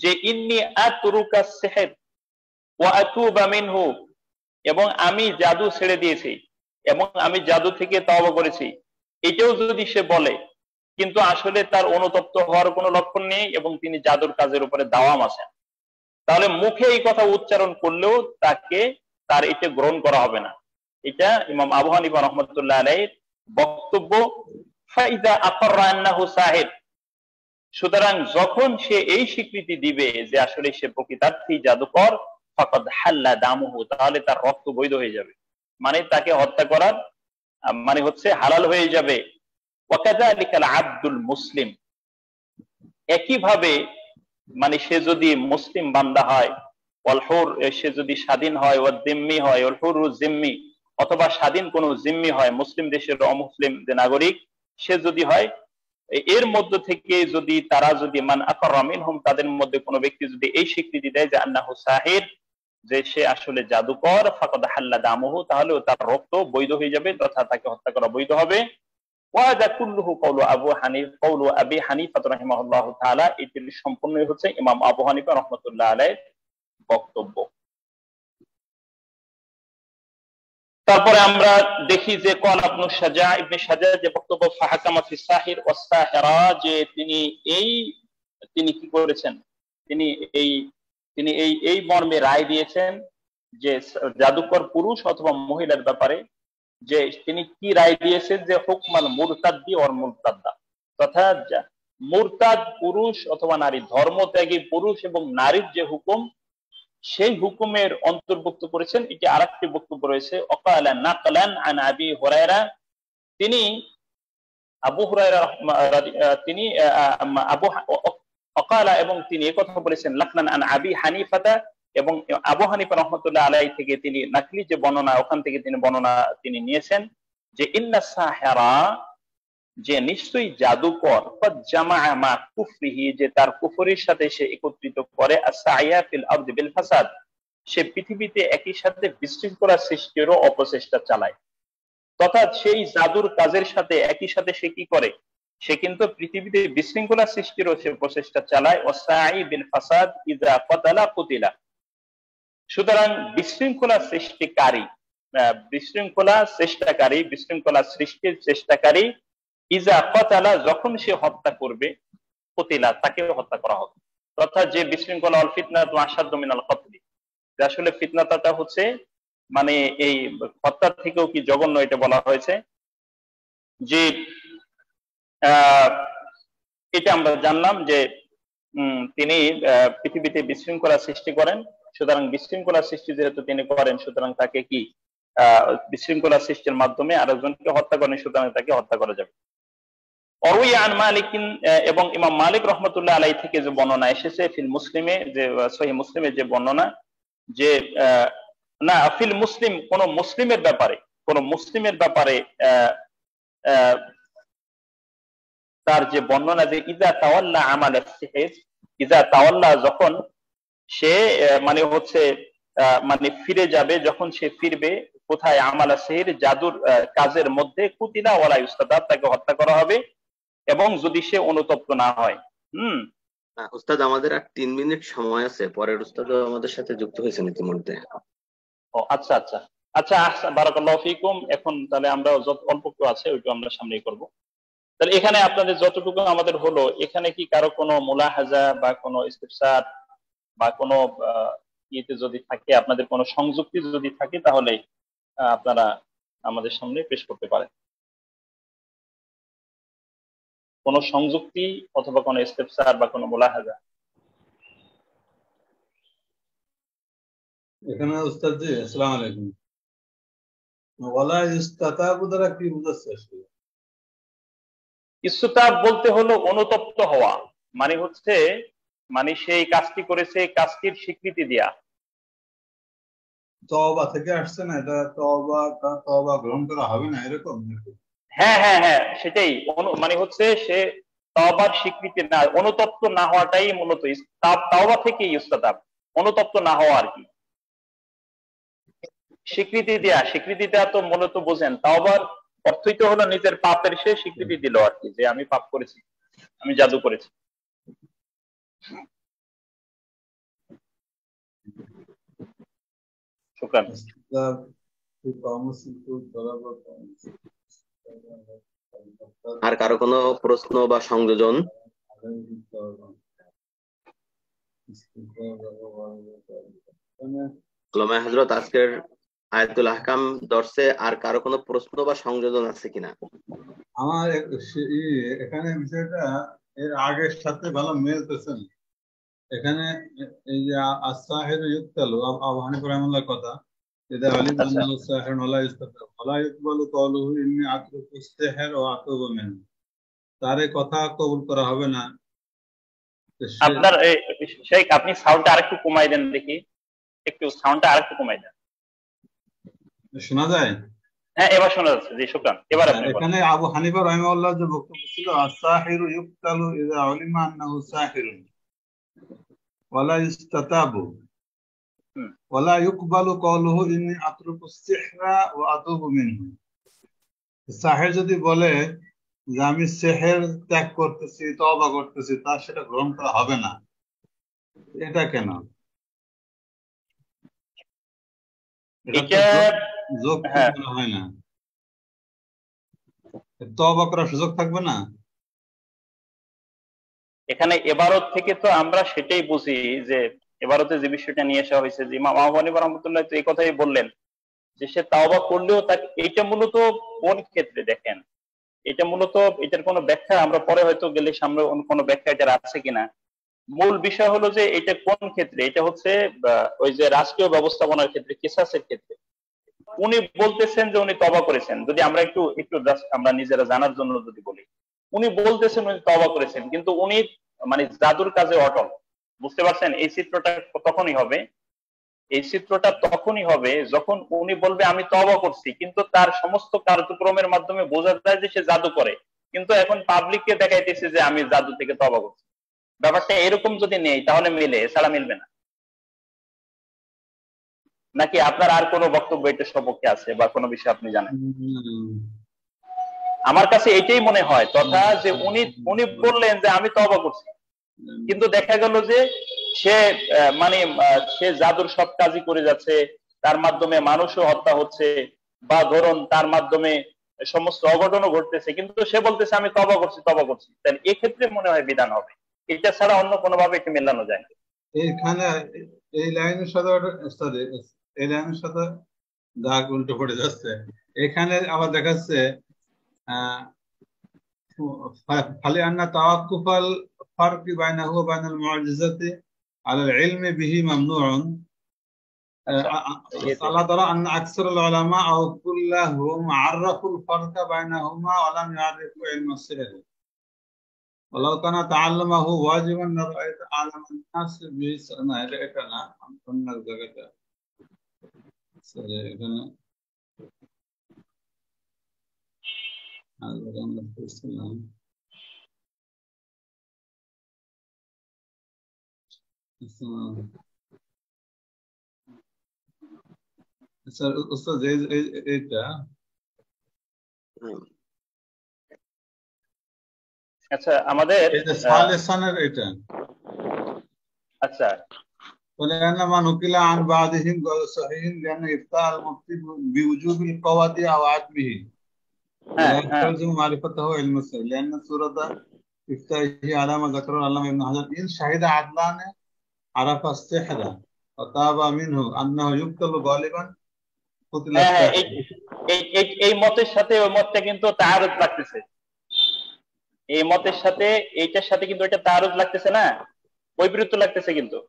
যে ইন্নী আতরুকা সিহর ওয়া আতুবা মিনহু, এবং আমি জাদু ছেড়ে দিয়েছি এবং আমি জাদু থেকে তওবা করেছি, এটাও যদি সে বলে, কিন্তু আসলে তার অনুতপ্ত হওয়ার কোনো লক্ষণ নেই এবং তিনি জাদুর কাজের উপরে দাওয়াম আছেন, তাহলে মুখে এই কথা উচ্চারণ করলেও তাকে তার এটা গ্রহণ করা হবে না। এটা ইমাম আবু হানিফা রাহমাতুল্লাহ আলাইহির বক্তব্য। ফাইদা আকররা আন্নাহু সাহির, সুতরাং যখন সে এই স্বীকৃতি দিবে যে আসলে সে প্রকৃতার্থী জাদুকর, ফাকাদ হাল্লা দামুহু, তাহলে তার রক্ত বৈধ হয়ে যাবে, মানে তাকে হত্যা করার মানে হচ্ছে হালাল হয়ে যাবে। ওয়াকাযালিকাল আবদুল মুসলিম, একইভাবে মানে সে যদি মুসলিম বান্দা হয়, ওয়াল হুর, সে যদি স্বাধীন হয়, ওয়াল জিম্মি হয়, ওয়াল হুরু জিম্মি, অথবা স্বাধীন কোন জিম্মি হয়, মুসলিম দেশের অমুসলিম যে নাগরিক সে যদি হয়, এর মধ্য থেকে যদি তারা যদি মান আকররা মিনহুম, তাদের মধ্যে কোনো ব্যক্তি যদি এই স্বীকৃতি দেয় যে আন্নাহু সাহির, যে সে আসলে জাদুকর, ফাকাদ হাল্লা দামুহু, তাহলে তার রক্ত বৈধ হয়ে যাবে তথা তাকে হত্যা করা বৈধ হবে। ওয়াদা কুল্লুহু কওলু কওলু আবি হানিফা রাহিমাহুল্লাহু তাআলা, এটি সম্পূর্ণই হচ্ছে ইমাম আবু হানিফা রাহমাতুল্লাহ আলাইহির বক্তব্য। তারপরে আমরা দেখি যে ক্বাল ইবনে সাজা যে বক্তব্য, ফাহাকামা ফিস সাহির ওয়াস সাহিরা, যে তিনি কি করেছেন, তিনি এই তিনি এই এই মর্মে রায় দিয়েছেন যে জাদুকর পুরুষ অথবা মহিলার ব্যাপারে, যে তিনি কি রায় দিয়েছেন যে হুকমাল মুরতাদ্দি ওয়াল মুরতাদ্দা, তথা মুরতাদ পুরুষ অথবা নারী, ধর্মত্যাগী পুরুষ এবং নারীর যে হুকুম, সেই হুকুমের অন্তর্ভুক্ত করেছেন। এটি আরেকটি বক্তব্য রয়েছে, ওয়াকালা নাকলান আন আবি হুরায়রা, তিনি আবু হুরায়রা তিনি আবু ওয়াকালা, এবং তিনি এই কথা বলেছেন লাকনান আন আবি হানিফাতা, এবং আবু হানিফা রাহমাতুল্লাহ আলাইহি থেকে তিনি নাকলি যে বর্ণনা, ওখান থেকে তিনি বর্ণনা তিনি নিয়েছেন যে ইন্না সাহিরা, যে নিশ্চয়ই জাদুকর, ক্বাদ জামাআ মা কুফরিহি, যে তার কুফরির সাথে সে একত্রিত করে আস-সাইয়া ফিল আরদি বিল ফাসাদ, সে পৃথিবীতে একই সাথে বিশৃঙ্খলা সৃষ্টিরও অপচেষ্টা চালায়, তথা সেই জাদুর কাজের সাথে একই সাথে সে কি করে, সে কিন্তু পৃথিবীতে বিশৃঙ্খলা সৃষ্টিরও সে প্রচেষ্টা চালায়। ওয়াসাই বিল ফাসাদ ইযা ক্বাতালা কুতিলা, সুতরাং বিশৃঙ্খলা সৃষ্টিকারী, বিশৃঙ্খলা চেষ্টাকারী, বিশৃঙ্খলা সৃষ্টির চেষ্টাকারী, ইজা ক্বাতালা, যখন সে হত্যা করবে, কুতিলা, তাকে হত্যা করা হবে। অর্থাৎ যে বিশৃঙ্খলা, আল ফিতনাতু আশাদ্দু মিনাল কতলি, যে আসলে ফিতনাটা হচ্ছে মানে এই হত্যার থেকেও কি জঘন্য, এটা বলা হয়েছে যে এটা আমরা জানলাম যে তিনি পৃথিবীতে বিশৃঙ্খলা সৃষ্টি করেন। সুতরাং বিশৃঙ্খলা সৃষ্টি যেহেতু তিনি করেন, সুতরাং তাকে কি বিশৃঙ্খলা সৃষ্টির মাধ্যমে আরেকজনকে হত্যা করেন, সুতরাং তাকে হত্যা করা যাবে। এবং ইমাম মালিক রহমতুল্লাহ আলাইহি থেকে যে বর্ণনা এসেছে ফিল মুসলিমে, যে সহিহ মুসলিমে যে বর্ণনা, যে না ফিল মুসলিম, কোন মুসলিমের ব্যাপারে তার যে বর্ণনা যে ইজা তাওয়াল্লা আমাল সিহর, ইজা তাওয়াল্লা যখন সে মানে হচ্ছে মানে ফিরে যাবে, যখন সে ফিরবে কোথায়, আমালা সিহর জাদুর কাজের মধ্যে, কুতিলা ওয়ালা ইউস্তাতাব, তাকে হত্যা করা হবে এবং যদি সে অনুতপ্ত না হয়। উস্তাদ আমাদের আর 3 মিনিট সময় আছে, পরের উস্তাদও আমাদের সাথে যুক্ত হয়েছেন ইতিমধ্যে। ও আচ্ছা আচ্ছা আচ্ছা, বারাকাল্লাহু ফিকুম। এখন তাহলে আমরা যত অল্প একটু আছে ওইটু আমরা সামনেই করব। তাহলে এখানে আপনাদের যতটুকু আমাদের হলো, এখানে কি কারো কোনো মুলাহাজা বা কোনো ইস্তিফসার বা কোনো ইয়েতে যদি থাকে, আপনাদের কোনো সংযুক্তি যদি থাকে, তাহলে আপনারা আমাদের সামনে পেশ করতে পারেন। কোনো সংযুক্তি অথবা কোনো ইস্তিফসার বা কোনো মুলাহাজা। এখানে উস্তাদ জি, আসসালামু আলাইকুম। ওয়ালা ইস্তাতাবু দ্বারা কি বুঝাচ্ছে আসলে? ইস্তাতাব বলতে হলো অনুতপ্ত হওয়া, মানে হচ্ছে মানে সেই কাজটি করেছে, কাজটির স্বীকৃতি দেয়া। তওবা থেকে আসছে না, এটা তওবা গ্রহণ করা হবে না এরকম? হ্যাঁ হ্যাঁ হ্যাঁ, সেটাই। মানে হচ্ছে সে তওবার স্বীকৃতি না, অনুতপ্ত না হওয়াটাই মূলত তওবা থেকে ইস্তাতাব, অনুতপ্ত না হওয়া আর কি। স্বীকৃতি দেয়া তো মূলত বোঝেন, তওবার অর্থই তো হলো নিজের পাপের সে স্বীকৃতি দিল আর কি, যে আমি পাপ করেছি, আমি জাদু করেছি। শুকরান। আর কারো কোনো প্রশ্ন বা সংযোজন? ওলামায়ে হযরত, আজকের আয়াতুল আহকাম দর্শে আর কারো কোনো প্রশ্ন বা সংযোজন আছে কিনা? আমার এখানে বিষয়টা এর আগের সাথে ভালো মিলতেছে না। এখানে এই যে আস-সাহির ইউক্তালু, আবু হানিফা রাহিমাহুল্লাহর কথা, ইদা আলিম আন্নাহু সাহিরুন ওয়া লা ইস্তাতাব ওয়া লা ইকবালু ক্বালুহু ইন্নী আতরুকু আস-সিহর ওয়া আতুবু মিনহু, তার এই কথা কবুল করা হবে না। আপনার শেখ, আপনি সাউন্ডটা আরেকটু কমাই দেন দেখি, একটু সাউন্ডটা আরেকটু কমাই দেন। শোনা যায়? হ্যাঁ, এবার শোনা যাচ্ছে। জি শুকরান, এবার আপনি বলেন। এখানে আবু হানিফা রাহিমাহুল্লাহর যে বক্তব্য ছিল, আস-সাহিরু ইউক্তালু ইযা আলিমা আন্নাহু সাহিরুন ওয়া লা ইস্তাতাবু ওয়া লা ইকবালু ক্বালুহু ইন্নী আতরুকু আস-সিহরা ওয়া আতুবু মিনহু। সাহির যদি বলে যে আমি সিহর ত্যাগ করতেছি, তওবা করতেছি, তার সেটা গ্রহণ করা হবে না, এটা কেন? এটা যৌক্তিক মনে হয় না। তওবা করার সুযোগ থাকবে না? এখানে এবারত থেকে তো আমরা সেটাই বুঝি, যে এবারতে যে বিষয়টা নিয়ে আসা হয়েছে, যে ইমাম আবু হানিফা রাহমাতুল্লাহ তো এই কথাই বললেন যে সে তাওবা করলেও তাকে, এইটা মূলত কোন ক্ষেত্রে দেখেন, এটা মূলত এটার কোনো ব্যাখ্যা আমরা পরে হয়তো গেলে সামনে কোনো ব্যাখ্যা এটার আছে কিনা। মূল বিষয় হলো যে এটা কোন ক্ষেত্রে, এটা হচ্ছে ওই যে রাষ্ট্রীয় ব্যবস্থাপনার ক্ষেত্রে, কিসাসের ক্ষেত্রে। উনি বলতেছেন যে উনি তওবা করেছেন, যদি আমরা একটু একটু আমরা নিজেরা জানার জন্য যদি বলি, উনি বলতেছেন উনি তওবা করেছেন, কিন্তু উনি মানে জাদুর কাজে অটল। বুঝতে পারছেন? এই চিত্রটা তখনই হবে যখন উনি বলবে আমি তওবা করছি, কিন্তু তার সমস্ত কার্যক্রমের মাধ্যমে বোঝা যায় যে সে জাদু করে, কিন্তু এখন পাবলিককে দেখাইতেছে যে আমি জাদু থেকে তওবা করছি। ব্যাপারটা এরকম যদি নেই তাহলে মিলে, এছাড়া মিলবে না। নাকি আপনার আর কোনো বক্তব্য এটা সপক্ষে আছে বা কোনো বিষয় আপনি জানেন? আমার কাছে এটাই মনে হয় তথা, যে উনি বললেন যে আমি তওবা করছি, কিন্তু দেখা গেল যে সে মানে সে জাদুর সব কাজই করে যাচ্ছে, তার মাধ্যমে মানুষও হত্যা হচ্ছে, বা ধরুন তার মাধ্যমে সমস্ত অঘটনও ঘটতেছে, কিন্তু সে বলতেছে আমি তওবা করছি তওবা করছি। তাহলে এক্ষেত্রে মনে হয় বিধান হবে, এটা ছাড়া অন্য কোনো ভাবে একে মেলানো যায় না। এইখানে এই লাইনের সাথে এই লাইনের সাথে দাগ উল্টো পড়ে যাচ্ছে। এখানে আবার দেখাচ্ছে فلأن توقف الفرق بينه وبين المعجزة على العلم به ممنوع. الله ترى أن أكثر العلماء أو كلهم عرفوا الفرق بينهما ولم يعرفوا علم السحر، ولو كان تعلمه واجبا لرأيت أعلم الناس به. না এটা না, অন্য জায়গাটা এখানে আমরা পড়ছিলাম। স্যার উস্তাদ এইটা আচ্ছা আমাদের সালেসানের এটা আচ্ছা ولأن ما نقل عن بعضهم قال صحيح لأن إفتاء المفتي بوجوب القواضي أو عدمه ولا يلزم معرفته علم السحر، لأن سورة إفتائه على ما ذكره العلامة ابن حجر إن شهد عدلان عرف السحر وتاب منه أنه يقتل غالبا قتل الساحر। এই মতের সাথে ওই মতটা কিন্তু তাআরুদ লাগতেছে, এই মতের সাথে এইটার সাথে কিন্তু এটা তাআরুদ লাগতেছে না, বৈপরীত্য লাগতেছে কিন্তু।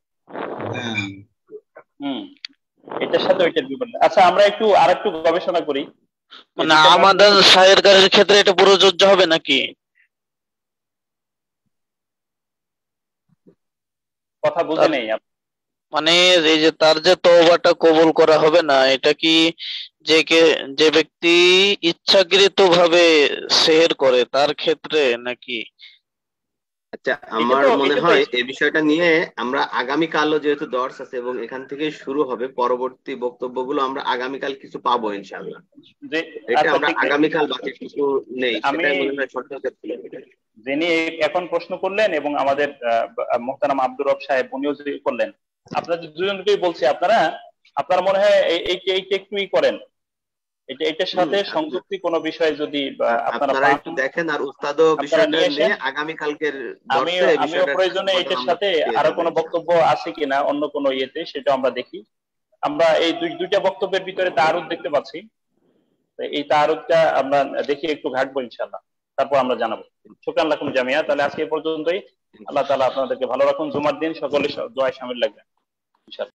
এটার সাথে ওইটার বিপরীত। আচ্ছা আমরা একটু আরেকটু গবেষণা করি, মানে আমাদের শায়েরকারের ক্ষেত্রে এটা প্রযোজ্য হবে নাকি? কথা বুঝে নেই মানে এই যে তার যে তওবাটা কবুল করা হবে না, এটা কি যে ব্যক্তি ইচ্ছাকৃতভাবে সেহের করে তার ক্ষেত্রে নাকি? আচ্ছা আমার মনে হয় এই বিষয়টা নিয়ে আমরা আগামীকালও যেহেতু দর্স আছে এবং এখান থেকে শুরু হবে, পরবর্তী বক্তব্যগুলো আমরা আগামীকাল কিছু পাবো ইনশাআল্লাহ। এটা আমরা আগামীকাল বাকি কিছু নেই সেটাই মনে হয় সরকার ছিল। যিনি এখন প্রশ্ন করলেন এবং আমাদের মুহতারাম আব্দুর রব সাহেব উনিও করলেন, আপনাদের দুজনকেই বলছি আপনারা মনে হয় এইটা একটুই করেন, এটার সাথে সংযুক্তি কোনো বিষয় যদি আপনারা একটু দেখেন আর উস্তাদও বিষয়টা নিয়ে আগামী কালকের দর্শে এই আমিও প্রয়োজনে এটার সাথে আরো কোনো বক্তব্য আছে কিনা অন্য কোনো ইয়েতে সেটা আমরা দেখি। আমরা এই দুইটা বক্তব্যের ভিতরে তাআরুদ দেখতে পাচ্ছি, এই তাআরুদটা আমরা দেখি একটু ঘাটবো ইনশাআল্লাহ, তারপর আমরা জানাবো। শুকরান লাকুম জামিয়া। তাহলে আজকে এই পর্যন্তই। আল্লাহ তাআলা আপনাদেরকে ভালো রাখুন। জুমার দিন সকলে দোয়ায় শামিল লাগবেন ইনশাআল্লাহ।